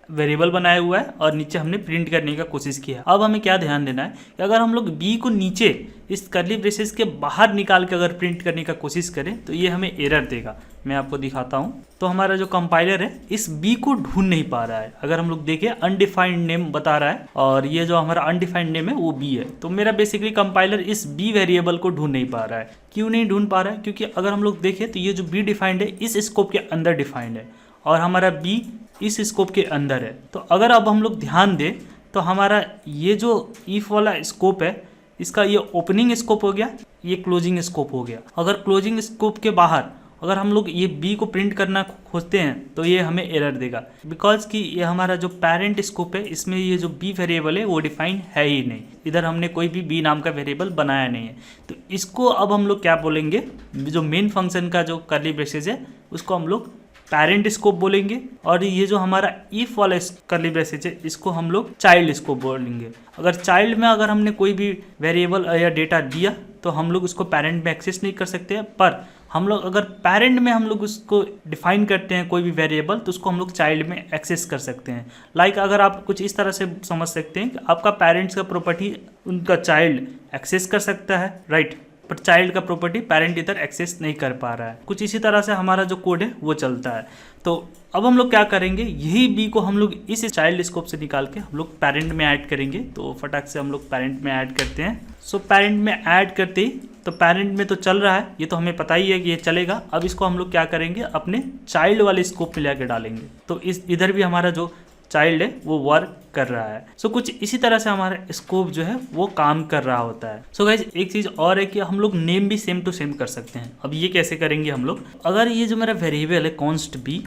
वेरिएबल बनाया हुआ है और नीचे हमने प्रिंट करने का कोशिश किया। अब हमें क्या ध्यान देना है कि अगर हम लोग b को नीचे इस कर्ली ब्रेसेस के बाहर निकाल के अगर प्रिंट करने का कोशिश करें तो ये हमें एरर देगा। मैं आपको दिखाता हूँ। तो हमारा जो कंपाइलर है इस b को ढूंढ नहीं पा रहा है। अगर हम लोग देखें अनडिफाइंड नेम बता रहा है और ये जो हमारा अनडिफाइंड नेम है वो b है। तो मेरा बेसिकली कंपाइलर इस b वेरिएबल को ढूंढ नहीं पा रहा है। क्यों नहीं ढूंढ पा रहा है? क्योंकि अगर हम लोग देखें तो ये जो b डिफाइंड है इस स्कोप के अंदर डिफाइंड है और हमारा b इस स्कोप के अंदर है। तो अगर अब हम लोग ध्यान दें तो हमारा ये जो इफ वाला स्कोप है इसका ये ओपनिंग स्कोप हो गया, ये क्लोजिंग स्कोप हो गया। अगर क्लोजिंग स्कोप के बाहर अगर हम लोग ये b को प्रिंट करना खोजते हैं तो ये हमें एरर देगा, बिकॉज कि ये हमारा जो पेरेंट स्कोप है इसमें ये जो b वेरिएबल है वो डिफाइन है ही नहीं। इधर हमने कोई भी b नाम का वेरिएबल बनाया नहीं है। तो इसको अब हम लोग क्या बोलेंगे, जो मेन फंक्शन का जो कर्ली ब्रेसेस है उसको हम लोग पेरेंट स्कोप बोलेंगे, और ये जो हमारा इफ वाला कर्ली ब्रेसेस है इसको हम लोग चाइल्ड स्कोप बोलेंगे। अगर चाइल्ड में अगर हमने कोई भी वेरिएबल या डेटा दिया तो हम लोग उसको पेरेंट में एक्सेस नहीं कर सकते हैं, पर हम लोग अगर पेरेंट में हम लोग उसको डिफाइन करते हैं कोई भी वेरिएबल तो उसको हम लोग चाइल्ड में एक्सेस कर सकते हैं। लाइक अगर आप कुछ इस तरह से समझ सकते हैं कि आपका पेरेंट्स का प्रॉपर्टी उनका चाइल्ड एक्सेस कर सकता है, राइट, पर चाइल्ड का प्रॉपर्टी पेरेंट इधर एक्सेस नहीं कर पा रहा है। कुछ इसी तरह से हमारा जो कोड है वो चलता है। तो अब हम लोग क्या करेंगे, यही b को हम लोग इस चाइल्ड स्कोप से निकाल के हम लोग पेरेंट में ऐड करेंगे। तो फटाक से हम लोग पेरेंट में ऐड करते हैं। सो पेरेंट में ऐड करते ही तो पेरेंट में तो चल रहा है, ये तो हमें पता ही है कि ये चलेगा। अब इसको हम लोग क्या करेंगे, अपने चाइल्ड वाले स्कोप में लेकर डालेंगे। तो इस इधर भी हमारा जो चाइल्ड है वो वर्क कर रहा है। सो कुछ इसी तरह से हमारा स्कोप जो है वो काम कर रहा होता है। सो गाइज एक चीज़ और है कि हम लोग नेम भी सेम टू सेम कर सकते हैं। अब ये कैसे करेंगे हम लोग, अगर ये जो मेरा वेरिएबल है कॉन्स्ट b,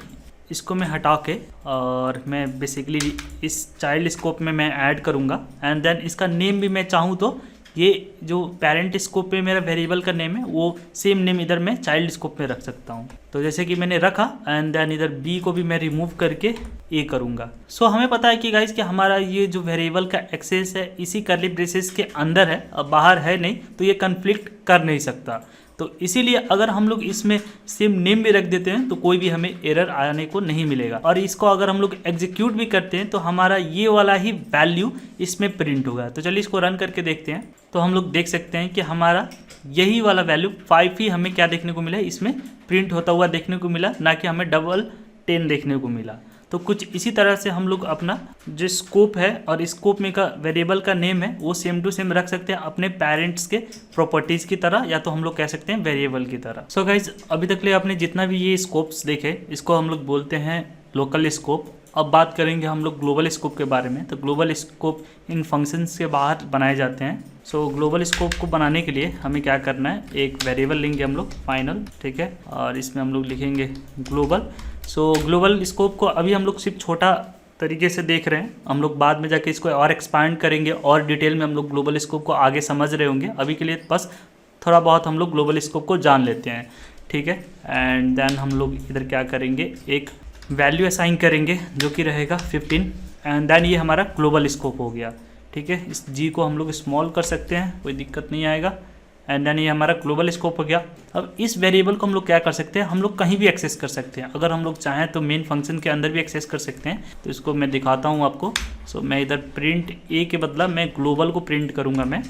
इसको मैं हटा के और मैं बेसिकली इस चाइल्ड स्कोप में मैं ऐड करूँगा एंड देन इसका नेम भी मैं चाहूँ तो ये जो पेरेंट स्कोप पे मेरा वेरिएबल का नेम है वो सेम नेम इधर मैं चाइल्ड स्कोप में रख सकता हूँ। तो जैसे कि मैंने रखा एंड देन इधर b को भी मैं रिमूव करके a करूँगा। सो हमें पता है कि गाइज कि हमारा ये जो वेरिएबल का एक्सेस है इसी कर्ली ब्रेसेस के अंदर है, अब बाहर है नहीं, तो ये कन्फ्लिक्ट कर नहीं सकता। तो इसीलिए अगर हम लोग इसमें सेम नेम भी रख देते हैं तो कोई भी हमें एरर आने को नहीं मिलेगा। और इसको अगर हम लोग एग्जीक्यूट भी करते हैं तो हमारा ये वाला ही वैल्यू इसमें प्रिंट होगा। तो चलिए इसको रन करके देखते हैं। तो हम लोग देख सकते हैं कि हमारा यही वाला वैल्यू 5 ही हमें क्या देखने को मिला, इसमें प्रिंट होता हुआ देखने को मिला, ना कि हमें डबल 10 देखने को मिला। तो कुछ इसी तरह से हम लोग अपना जो स्कोप है और स्कोप में का वेरिएबल का नेम है वो सेम टू सेम रख सकते हैं अपने पेरेंट्स के प्रॉपर्टीज़ की तरह, या तो हम लोग कह सकते हैं वेरिएबल की तरह। सो गाइज अभी तक ले आपने जितना भी ये स्कोप्स देखे इसको हम लोग बोलते हैं लोकल स्कोप। अब बात करेंगे हम लोग ग्लोबल स्कोप के बारे में। तो ग्लोबल स्कोप इन फंक्शंस के बाहर बनाए जाते हैं। सो ग्लोबल स्कोप को बनाने के लिए हमें क्या करना है, एक वेरिएबल लेंगे हम लोग फाइनल, ठीक है, और इसमें हम लोग लिखेंगे ग्लोबल। सो ग्लोबल स्कोप को अभी हम लोग सिर्फ छोटा तरीके से देख रहे हैं, हम लोग बाद में जाके इसको और एक्सपांड करेंगे और डिटेल में हम लोग ग्लोबल स्कोप को आगे समझ रहे होंगे। अभी के लिए बस थोड़ा बहुत हम लोग ग्लोबल स्कोप को जान लेते हैं, ठीक है। एंड देन हम लोग इधर क्या करेंगे, एक वैल्यू असाइन करेंगे जो कि रहेगा 15 एंड देन ये हमारा ग्लोबल स्कोप हो गया, ठीक है। इस जी को हम लोग स्मॉल कर सकते हैं, कोई दिक्कत नहीं आएगा। एंड देन ये हमारा ग्लोबल स्कोप हो गया। अब इस वेरिएबल को हम लोग क्या कर सकते हैं, हम लोग कहीं भी एक्सेस कर सकते हैं। अगर हम लोग चाहें तो मेन फंक्शन के अंदर भी एक्सेस कर सकते हैं। तो इसको मैं दिखाता हूँ आपको। सो मैं इधर प्रिंट ए के बदला मैं ग्लोबल को प्रिंट करूँगा मैं,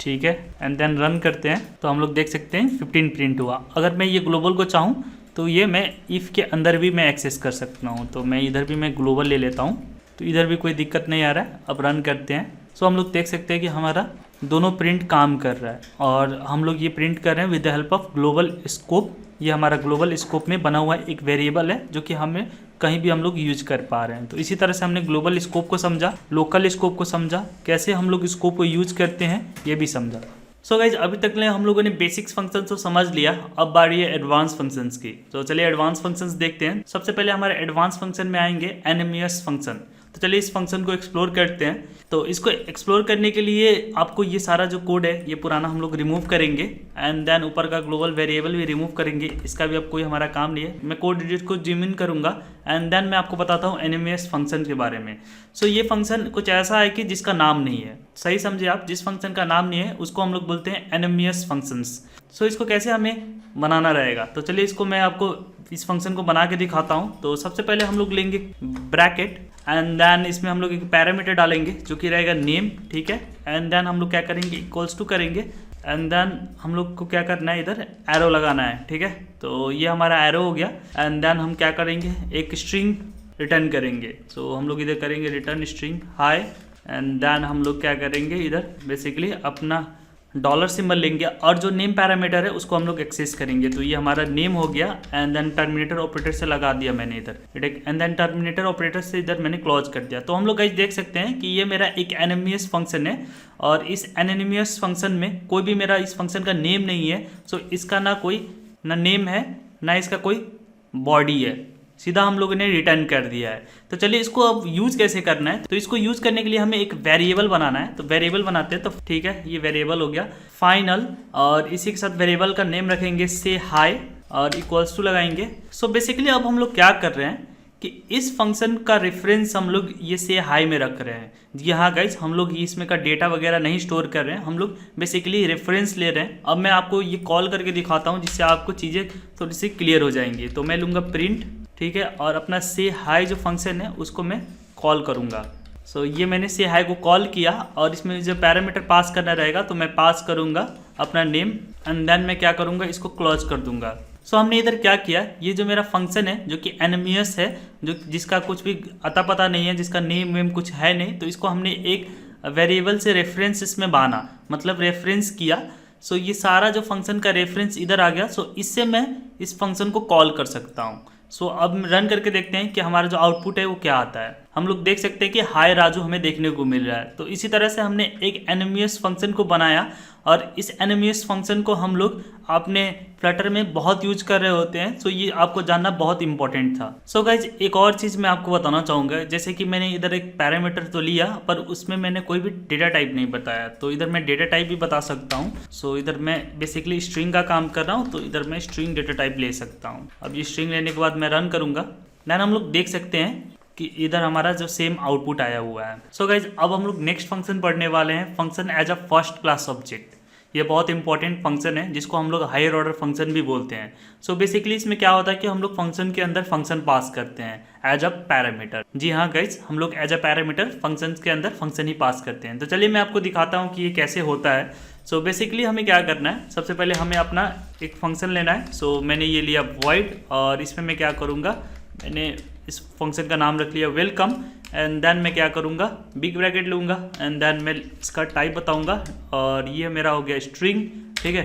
ठीक है, एंड देन रन करते हैं तो हम लोग देख सकते हैं 15 प्रिंट हुआ। अगर मैं ये ग्लोबल को चाहूँ तो ये मैं इफ़ के अंदर भी मैं एक्सेस कर सकता हूँ। तो मैं इधर भी मैं ग्लोबल ले लेता हूँ, तो इधर भी कोई दिक्कत नहीं आ रहा है। अब रन करते हैं। सो हम लोग देख सकते हैं कि हमारा दोनों प्रिंट काम कर रहा है और हम लोग ये प्रिंट कर रहे हैं with the help of global scope. ये हमारा ग्लोबल स्कोप में बना हुआ एक वेरिएबल है जो कि हमें कहीं भी हम लोग यूज कर पा रहे हैं। तो इसी तरह से हमने ग्लोबल स्कोप को समझा, लोकल स्कोप को समझा, कैसे हम लोग स्कोप को यूज करते हैं ये भी समझा। सो गाइज अभी तक हम लोगों ने बेसिक्स फंक्शन तो समझ लिया, अब बारी है एडवांस फंक्शंस की। तो चलिए एडवांस फंक्शंस देखते हैं। सबसे पहले हमारे एडवांस फंक्शन में आएंगे एनएमईएस फंक्शन। तो चलिए इस फंक्शन को एक्सप्लोर करते हैं। तो इसको एक्सप्लोर करने के लिए आपको ये सारा जो कोड है ये पुराना हम लोग रिमूव करेंगे एंड देन ऊपर का ग्लोबल वेरिएबल भी रिमूव करेंगे। इसका भी अब कोई हमारा काम नहीं है। मैं कोड एडिट को जूम इन करूंगा एंड देन मैं आपको बताता हूँ एनएमईएस फंक्शन के बारे में। सो ये फंक्शन कुछ ऐसा है कि जिसका नाम नहीं है, सही समझे आप, जिस फंक्शन का नाम नहीं है उसको हम लोग बोलते हैं एनएमईएस फंक्शंस। सो इसको कैसे हमें बनाना रहेगा, तो चलिए इसको मैं आपको इस फंक्शन को बना के दिखाता हूँ। तो सबसे पहले हम लोग लेंगे ब्रैकेट एंड देन इसमें हम लोग एक पैरामीटर डालेंगे जो कि रहेगा नेम, ठीक है। एंड देन हम लोग क्या करेंगे, इक्वल्स टू करेंगे एंड देन हम लोग को क्या करना है, इधर एरो लगाना है, ठीक है। तो ये हमारा एरो हो गया एंड देन हम क्या करेंगे, एक स्ट्रिंग रिटर्न करेंगे। सो हम लोग इधर करेंगे return string hi and then हम लोग क्या करेंगे, इधर बेसिकली अपना डॉलर सिंबल लेंगे और जो नेम पैरामीटर है उसको हम लोग एक्सेस करेंगे। तो ये हमारा नेम हो गया एंड देन टर्मिनेटर ऑपरेटर से लगा दिया मैंने इधर एंड देन टर्मिनेटर ऑपरेटर से इधर मैंने क्लोज कर दिया। तो हम लोग गाइस देख सकते हैं कि ये मेरा एक एनएमईएस फंक्शन है और इस एनएमईएस फंक्शन में कोई भी मेरा इस फंक्शन का नेम नहीं है। सो इसका ना नेम है ना इसका कोई बॉडी है, सीधा हम लोगों ने रिटर्न कर दिया है। तो चलिए इसको अब यूज कैसे करना है। तो इसको यूज करने के लिए हमें एक वेरिएबल बनाना है। तो वेरिएबल बनाते हैं। तो ठीक है, ये वेरिएबल हो गया फाइनल और इसी के साथ वेरिएबल का नेम रखेंगे से हाई और इक्वल्स टू लगाएंगे। सो बेसिकली अब हम लोग क्या कर रहे हैं कि इस फंक्शन का रेफरेंस हम लोग ये से हाई में रख रहे हैं। जी हाँ गाइज, हम लोग इसमें का डेटा वगैरह नहीं स्टोर कर रहे हैं, हम लोग बेसिकली रेफरेंस ले रहे हैं। अब मैं आपको ये कॉल करके दिखाता हूँ जिससे आपको चीज़ें थोड़ी सी क्लियर हो जाएंगी। तो मैं लूँगा प्रिंट, ठीक है, और अपना से हाई जो फंक्शन है उसको मैं कॉल करूँगा। सो ये मैंने से हाई को कॉल किया और इसमें जो पैरामीटर पास करना रहेगा तो मैं पास करूँगा अपना नेम एंड देन मैं क्या करूँगा, इसको क्लोज कर दूँगा। सो हमने इधर क्या किया, ये जो मेरा फंक्शन है जो कि एनएमईएस है, जो जिसका कुछ भी अता पता नहीं है, जिसका नेम वेम कुछ है नहीं, तो इसको हमने एक वेरिएबल से रेफरेंस इसमें बाना, मतलब रेफरेंस किया। सो ये सारा जो फंक्शन का रेफरेंस इधर आ गया। सो इससे मैं इस फंक्शन को कॉल कर सकता हूँ। सो अब रन करके देखते हैं कि हमारा जो आउटपुट है वो क्या आता है। हम लोग देख सकते हैं कि हाय राजू हमें देखने को मिल रहा है। तो इसी तरह से हमने एक एनएमईएस फंक्शन को बनाया और इस एनएमईएस फंक्शन को हम लोग अपने फ्लटर में बहुत यूज कर रहे होते हैं। सो ये आपको जानना बहुत इंपॉर्टेंट था। सो गाइज एक और चीज़ मैं आपको बताना चाहूँगा, जैसे कि मैंने इधर एक पैरामीटर तो लिया पर उसमें मैंने कोई भी डेटा टाइप नहीं बताया। तो इधर मैं डेटा टाइप भी बता सकता हूँ। सो इधर मैं बेसिकली स्ट्रिंग का काम कर रहा हूँ, तो इधर मैं स्ट्रिंग डेटा टाइप ले सकता हूँ। अब ये स्ट्रिंग लेने के बाद मैं रन करूँगा, देन हम लोग देख सकते हैं कि इधर हमारा जो सेम आउटपुट आया हुआ है। सो गाइज अब हम लोग नेक्स्ट फंक्शन पढ़ने वाले हैं, function as a first class object. ये बहुत इंपॉर्टेंट फंक्शन है जिसको हम लोग हायर ऑर्डर फंक्शन भी बोलते हैं। सो बेसिकली इसमें क्या होता है कि हम लोग फंक्शन के अंदर फंक्शन पास करते हैं एज अ पैरामीटर। जी हाँ गाइज, हम लोग एज अ पैरामीटर फंक्शन के अंदर फंक्शन ही पास करते हैं। तो चलिए मैं आपको दिखाता हूँ कि ये कैसे होता है। सो बेसिकली हमें क्या करना है, सबसे पहले हमें अपना एक फंक्शन लेना है। सो मैंने ये लिया वॉइड और इसमें मैं क्या करूँगा, मैंने इस फंक्शन का नाम रख लिया वेलकम एंड देन मैं क्या करूँगा, बिग ब्रैकेट लूँगा एंड देन मैं इसका टाइप बताऊँगा और ये मेरा हो गया स्ट्रिंग, ठीक है।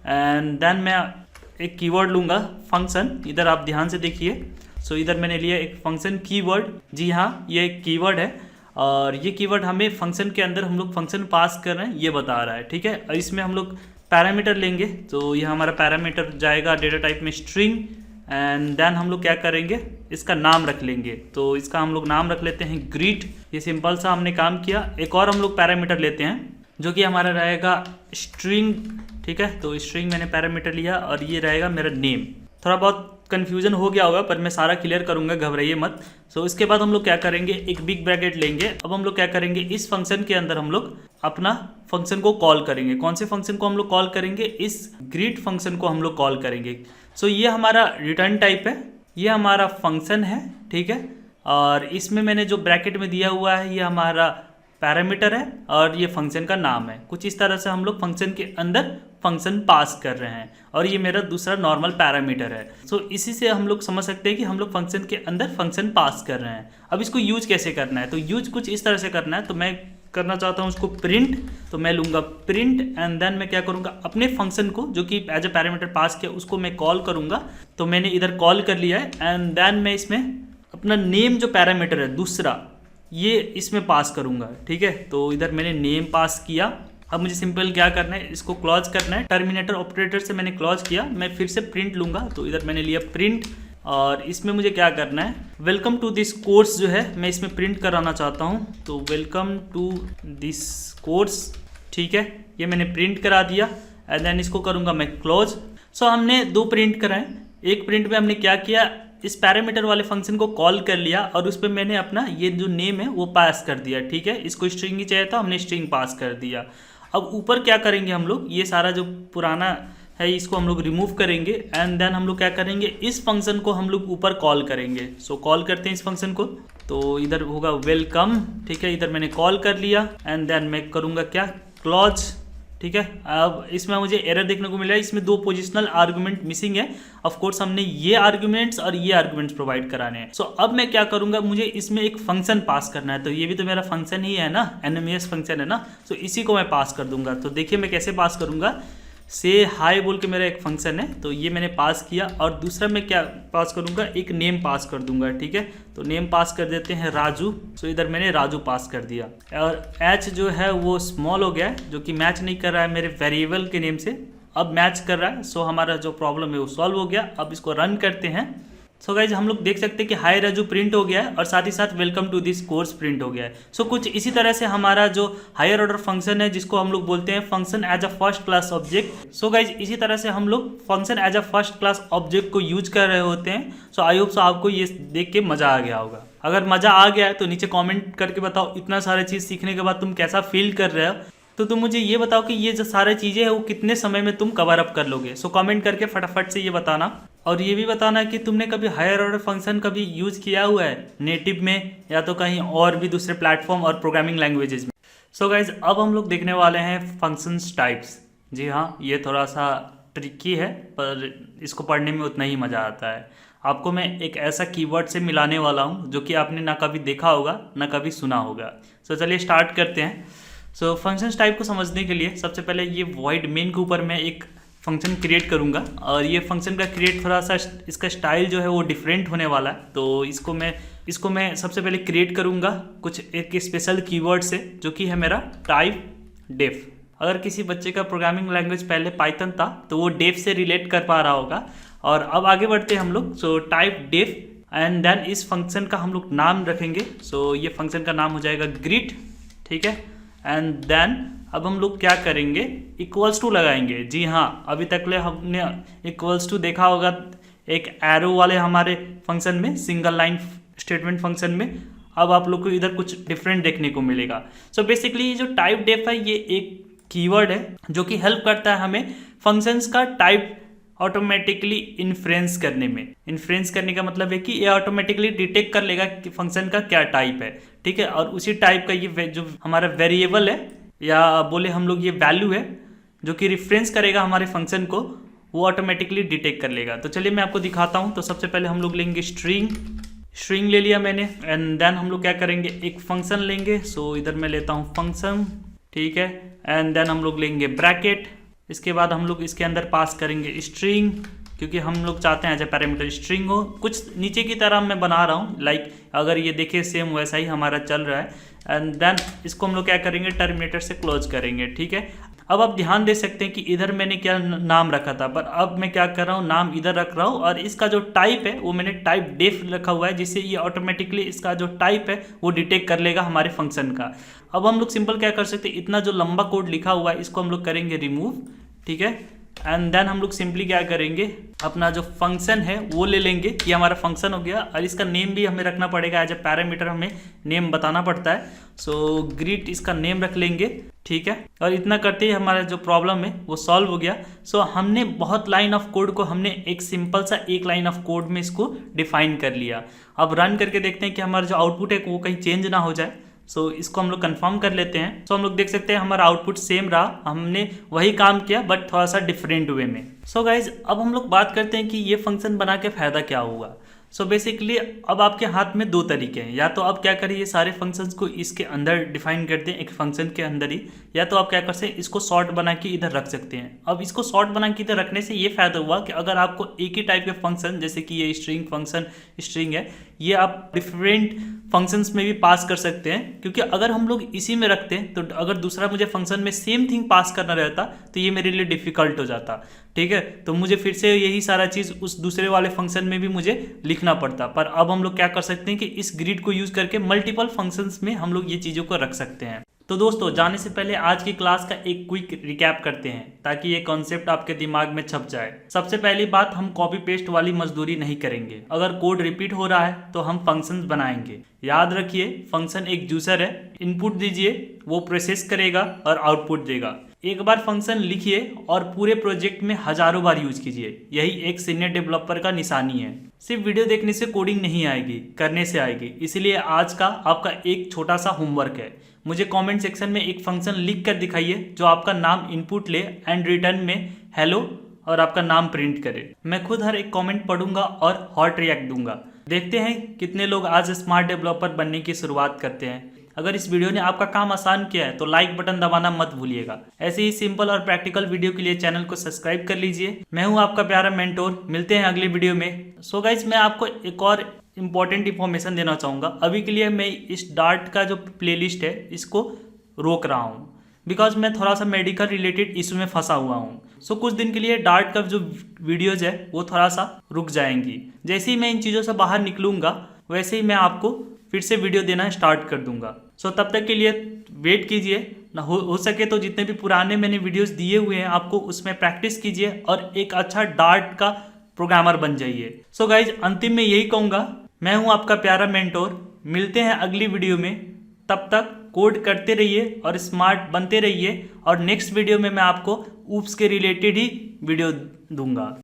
एंड देन मैं एक कीवर्ड लूँगा फंक्शन, इधर आप ध्यान से देखिए। सो इधर मैंने लिया एक फंक्शन कीवर्ड। जी हाँ, ये एक कीवर्ड है और ये कीवर्ड हमें फंक्शन के अंदर हम लोग फंक्शन पास कर रहे हैं ये बता रहा है, ठीक है। और इसमें हम लोग पैरामीटर लेंगे। तो ये हमारा पैरामीटर जाएगा डेटा टाइप में स्ट्रिंग एंड देन हम लोग क्या करेंगे, इसका नाम रख लेंगे। तो इसका हम लोग नाम रख लेते हैं ग्रीट। ये सिंपल सा हमने काम किया। एक और हम लोग पैरामीटर लेते हैं जो कि हमारा रहेगा स्ट्रिंग, ठीक है। तो स्ट्रिंग मैंने पैरामीटर लिया और ये रहेगा मेरा नेम। थोड़ा बहुत कन्फ्यूजन हो गया होगा पर मैं सारा क्लियर करूंगा, घबराइए मत। सो इसके बाद हम लोग क्या करेंगे, एक बिग ब्रैकेट लेंगे। अब हम लोग क्या करेंगे, इस फंक्शन के अंदर हम लोग अपना फंक्शन को कॉल करेंगे। कौन से फंक्शन को हम लोग कॉल करेंगे, इस ग्रीट फंक्शन को हम लोग कॉल करेंगे। सो ये हमारा रिटर्न टाइप है, ये हमारा फंक्शन है, ठीक है। और इसमें मैंने जो ब्रैकेट में दिया हुआ है ये हमारा पैरामीटर है और ये फंक्शन का नाम है। कुछ इस तरह से हम लोग फंक्शन के अंदर फंक्शन पास कर रहे हैं और ये मेरा दूसरा नॉर्मल पैरामीटर है। सो इसी से हम लोग समझ सकते हैं कि हम लोग फंक्शन के अंदर फंक्शन पास कर रहे हैं। अब इसको यूज कैसे करना है, तो यूज कुछ इस तरह से करना है। तो मैं करना चाहता हूँ उसको प्रिंट, तो मैं लूँगा प्रिंट एंड देन मैं क्या करूँगा, अपने फंक्शन को जो कि एज अ पैरामीटर पास किया उसको मैं कॉल करूँगा। तो मैंने इधर कॉल कर लिया है एंड देन मैं इसमें अपना नेम जो पैरामीटर है दूसरा ये इसमें पास करूँगा। ठीक है, तो इधर मैंने नेम पास किया। अब मुझे सिंपल क्या करना है, इसको क्लोज करना है। टर्मिनेटर ऑपरेटर से मैंने क्लोज किया, मैं फिर से प्रिंट लूँगा। तो इधर मैंने लिया प्रिंट और इसमें मुझे क्या करना है, वेलकम टू दिस कोर्स जो है मैं इसमें प्रिंट कराना चाहता हूँ। तो वेलकम टू दिस कोर्स, ठीक है, ये मैंने प्रिंट करा दिया एंड देन इसको करूँगा मैं क्लोज। सो हमने दो प्रिंट कराएं। एक प्रिंट में हमने क्या किया, इस पैरामीटर वाले फंक्शन को कॉल कर लिया और उस पर मैंने अपना ये जो नेम है वो पास कर दिया। ठीक है, इसको स्ट्रिंग ही चाहिए था, हमने स्ट्रिंग पास कर दिया। अब ऊपर क्या करेंगे हम लोग, ये सारा जो पुराना है इसको हम लोग रिमूव करेंगे एंड देन हम लोग क्या करेंगे, इस फंक्शन को हम लोग ऊपर कॉल करेंगे। सो कॉल करते हैं इस फंक्शन को। तो इधर होगा वेलकम, ठीक है, इधर मैंने कॉल कर लिया एंड देन मैं करूँगा क्या, क्लोज। ठीक है, अब इसमें मुझे एरर देखने को मिला है, इसमें दो पोजिशनल आर्गुमेंट मिसिंग है। ऑफ कोर्स हमने ये आर्गुमेंट्स और ये आर्गुमेंट्स प्रोवाइड कराने हैं। सो अब मैं क्या करूंगा, मुझे इसमें एक फंक्शन पास करना है। तो ये भी तो मेरा फंक्शन ही है ना, एनएमएस फंक्शन है ना। सो इसी को मैं पास कर दूंगा। तो देखिए मैं कैसे पास करूंगा, से हाई बोल के मेरा एक फंक्शन है, तो ये मैंने पास किया और दूसरा मैं क्या पास करूंगा, एक नेम पास कर दूंगा। ठीक है, तो नेम पास कर देते हैं राजू। सो इधर मैंने राजू पास कर दिया और एच जो है वो स्मॉल हो गया है, जो कि मैच नहीं कर रहा है मेरे वेरिएबल के नेम से, अब मैच कर रहा है। सो हमारा जो प्रॉब्लम है वो सॉल्व हो गया। अब इसको रन करते हैं। सो गाइज हम लोग देख सकते हैं कि हाई राजू प्रिंट हो गया है और साथ ही साथ welcome to this course print हो गया है। सो कुछ इसी तरह से हमारा जो हायर ऑर्डर फंक्शन है जिसको हम लोग बोलते हैं function as a first class object. So guys इसी तरह से हम लोग function as a first class object को यूज कर रहे होते हैं। सो आई होप सो आपको ये देख के मजा आ गया होगा। अगर मजा आ गया है तो नीचे कॉमेंट करके बताओ, इतना सारे चीज़ सीखने के बाद तुम कैसा फील कर रहे हो। तो तुम मुझे ये बताओ कि ये जो सारी चीज़ें हैं वो कितने समय में तुम कवर अप कर लोगे। सो कमेंट करके फटाफट से ये बताना और ये भी बताना कि तुमने कभी हायर ऑर्डर फंक्शन कभी यूज़ किया हुआ है नेटिव में या तो कहीं और भी दूसरे प्लेटफॉर्म और प्रोग्रामिंग लैंग्वेजेस में। सो गाइज अब हम लोग देखने वाले हैं फंक्शंस टाइप्स। जी हाँ, ये थोड़ा सा ट्रिकी है पर इसको पढ़ने में उतना ही मज़ा आता है। आपको मैं एक ऐसा कीवर्ड से मिलाने वाला हूँ जो कि आपने ना कभी देखा होगा ना कभी सुना होगा। सो चलिए स्टार्ट करते हैं। सो फंक्शंस टाइप को समझने के लिए सबसे पहले ये वॉइड मेन के ऊपर मैं एक फंक्शन क्रिएट करूँगा और ये फंक्शन का क्रिएट थोड़ा सा इसका स्टाइल जो है वो डिफरेंट होने वाला है। तो इसको मैं सबसे पहले क्रिएट करूँगा कुछ एक स्पेशल कीवर्ड से जो कि है मेरा टाइप डेफ। अगर किसी बच्चे का प्रोग्रामिंग लैंग्वेज पहले पाइथन था तो वो डेफ से रिलेट कर पा रहा होगा। और अब आगे बढ़ते हैं हम लोग। So type def and then इस फंक्शन का हम लोग नाम रखेंगे। सो ये फंक्शन का नाम हो जाएगा ग्रीट। ठीक है, एंड देन अब हम लोग क्या करेंगे, इक्वल्स टू लगाएंगे। जी हाँ, अभी तक ले हमने इक्वल्स टू देखा होगा एक एरो वाले हमारे फंक्शन में, सिंगल लाइन स्टेटमेंट फंक्शन में। अब आप लोग को इधर कुछ डिफरेंट देखने को मिलेगा। सो बेसिकली जो टाइप डेफ है ये एक कीवर्ड है जो कि हेल्प करता है हमें फंक्शंस का टाइप ऑटोमेटिकली इन्फ्रेंस करने में। इन्फ्रेंस करने का मतलब है कि ये ऑटोमेटिकली डिटेक्ट कर लेगा कि फंक्शन का क्या टाइप है। ठीक है, और उसी टाइप का ये जो हमारा वेरिएबल है या बोले हम लोग ये वैल्यू है जो कि रिफरेंस करेगा हमारे फंक्शन को, वो ऑटोमेटिकली डिटेक्ट कर लेगा। तो चलिए मैं आपको दिखाता हूँ। तो सबसे पहले हम लोग लेंगे स्ट्रिंग ले लिया मैंने एंड देन हम लोग क्या करेंगे, एक फंक्शन लेंगे। सो इधर मैं लेता हूँ फंक्शन। ठीक है, एंड देन हम लोग लेंगे ब्रैकेट। इसके बाद हम लोग इसके अंदर पास करेंगे स्ट्रिंग, क्योंकि हम लोग चाहते हैं एज ए पैरामीटर स्ट्रिंग हो। कुछ नीचे की तरह मैं बना रहा हूँ, लाइक अगर ये देखिए सेम वैसा ही हमारा चल रहा है। एंड देन इसको हम लोग क्या करेंगे, टर्मिनेटर से क्लोज करेंगे। ठीक है, अब आप ध्यान दे सकते हैं कि इधर मैंने क्या नाम रखा था, पर अब मैं क्या कर रहा हूँ, नाम इधर रख रहा हूँ और इसका जो टाइप है वो मैंने टाइप डेफ रखा हुआ है, जिससे ये ऑटोमेटिकली इसका जो टाइप है वो डिटेक्ट कर लेगा हमारे फंक्शन का। अब हम लोग सिंपल क्या कर सकते हैं, इतना जो लंबा कोड लिखा हुआ है इसको हम लोग करेंगे रिमूव। ठीक है, एंड देन हम लोग सिंपली क्या करेंगे, अपना जो फंक्शन है वो ले लेंगे। ये हमारा फंक्शन हो गया और इसका नेम भी हमें रखना पड़ेगा, एज ए पैरामीटर हमें नेम बताना पड़ता है। सो ग्रीट इसका नेम रख लेंगे। ठीक है, और इतना करते ही हमारा जो प्रॉब्लम है वो सॉल्व हो गया। सो हमने बहुत लाइन ऑफ कोड को हमने एक सिंपल सा एक लाइन ऑफ कोड में इसको डिफाइन कर लिया। अब रन करके देखते हैं कि हमारा जो आउटपुट है वो कहीं चेंज ना हो जाए। सो इसको हम लोग कंफर्म कर लेते हैं। सो हम लोग देख सकते हैं हमारा आउटपुट सेम रहा, हमने वही काम किया बट थोड़ा सा डिफरेंट वे में। सो गाइज अब हम लोग बात करते हैं कि ये फंक्शन बना के फायदा क्या होगा। सो बेसिकली अब आपके हाथ में दो तरीके हैं, या तो आप क्या करिए सारे फंक्शंस को इसके अंदर डिफाइन करते हैं एक फंक्शन के अंदर ही, या तो आप क्या कर सकते हैं इसको शॉर्ट बना के इधर रख सकते हैं। अब इसको शॉर्ट बना के इधर रखने से ये फायदा हुआ कि अगर आपको एक ही टाइप के फंक्शन, जैसे कि ये स्ट्रिंग फंक्शन स्ट्रिंग है, ये आप डिफरेंट फंक्शंस में भी पास कर सकते हैं। क्योंकि अगर हम लोग इसी में रखते हैं तो अगर दूसरा मुझे फंक्शन में सेम थिंग पास करना रहता तो ये मेरे लिए डिफिकल्ट हो जाता, ठीक है। तो मुझे फिर से यही सारा चीज़ उस दूसरे वाले फंक्शन में भी मुझे लिखना पड़ता। पर अब हम लोग क्या कर सकते हैं कि इस ग्रिड को यूज करके मल्टीपल फंक्शंस में हम लोग ये चीज़ों को रख सकते हैं। तो दोस्तों जाने से पहले आज की क्लास का एक क्विक रिकैप करते हैं ताकि ये कॉन्सेप्ट आपके दिमाग में छप जाए। सबसे पहली बात, हम कॉपी पेस्ट वाली मजदूरी नहीं करेंगे। अगर कोड रिपीट हो रहा है तो हम फंक्शंस बनाएंगे। याद रखिए फंक्शन एक यूजर है, इनपुट दीजिए, वो प्रोसेस करेगा और आउटपुट देगा। एक बार फंक्शन लिखिए और पूरे प्रोजेक्ट में हजारों बार यूज कीजिए, यही एक सीनियर डेवलपर का निशानी है। सिर्फ वीडियो देखने से कोडिंग नहीं आएगी, करने से आएगी। इसलिए आज का आपका एक छोटा सा होमवर्क है, मुझे कमेंट सेक्शन में एक फंक्शन लिख कर दिखाइए जो आपका नाम इनपुट ले एंड रिटर्न में हेलो और आपका नाम प्रिंट करे। मैं खुद हर एक कमेंट पढ़ूंगा और हॉट रिएक्ट दूंगा। देखते हैं कितने लोग आज स्मार्ट डेवलपर बनने की शुरुआत करते हैं। अगर इस वीडियो ने आपका काम आसान किया है तो लाइक बटन दबाना मत भूलिएगा। ऐसे ही सिंपल और प्रैक्टिकल वीडियो के लिए चैनल को सब्सक्राइब कर लीजिए। मैं हूं आपका प्यारा मेंटोर, मिलते हैं अगले वीडियो में। सो गाइज मैं आपको एक और इम्पॉर्टेंट इन्फॉर्मेशन देना चाहूँगा। अभी के लिए मैं इस डार्ट का जो प्लेलिस्ट है इसको रोक रहा हूँ बिकॉज मैं थोड़ा सा मेडिकल रिलेटेड इशू में फंसा हुआ हूँ। सो कुछ दिन के लिए डार्ट का जो वीडियोज है वो थोड़ा सा रुक जाएंगी। जैसे ही मैं इन चीज़ों से बाहर निकलूँगा वैसे ही मैं आपको फिर से वीडियो देना स्टार्ट कर दूंगा। सो तब तक के लिए वेट कीजिए ना, हो सके तो जितने भी पुराने मैंने वीडियोस दिए हुए हैं आपको उसमें प्रैक्टिस कीजिए और एक अच्छा डार्ट का प्रोग्रामर बन जाइए। सो गाइज अंतिम में यही कहूँगा, मैं हूँ आपका प्यारा मेंटोर। मिलते हैं अगली वीडियो में, तब तक कोड करते रहिए और स्मार्ट बनते रहिए। और नेक्स्ट वीडियो में मैं आपको ऊप्स के रिलेटेड ही वीडियो दूंगा।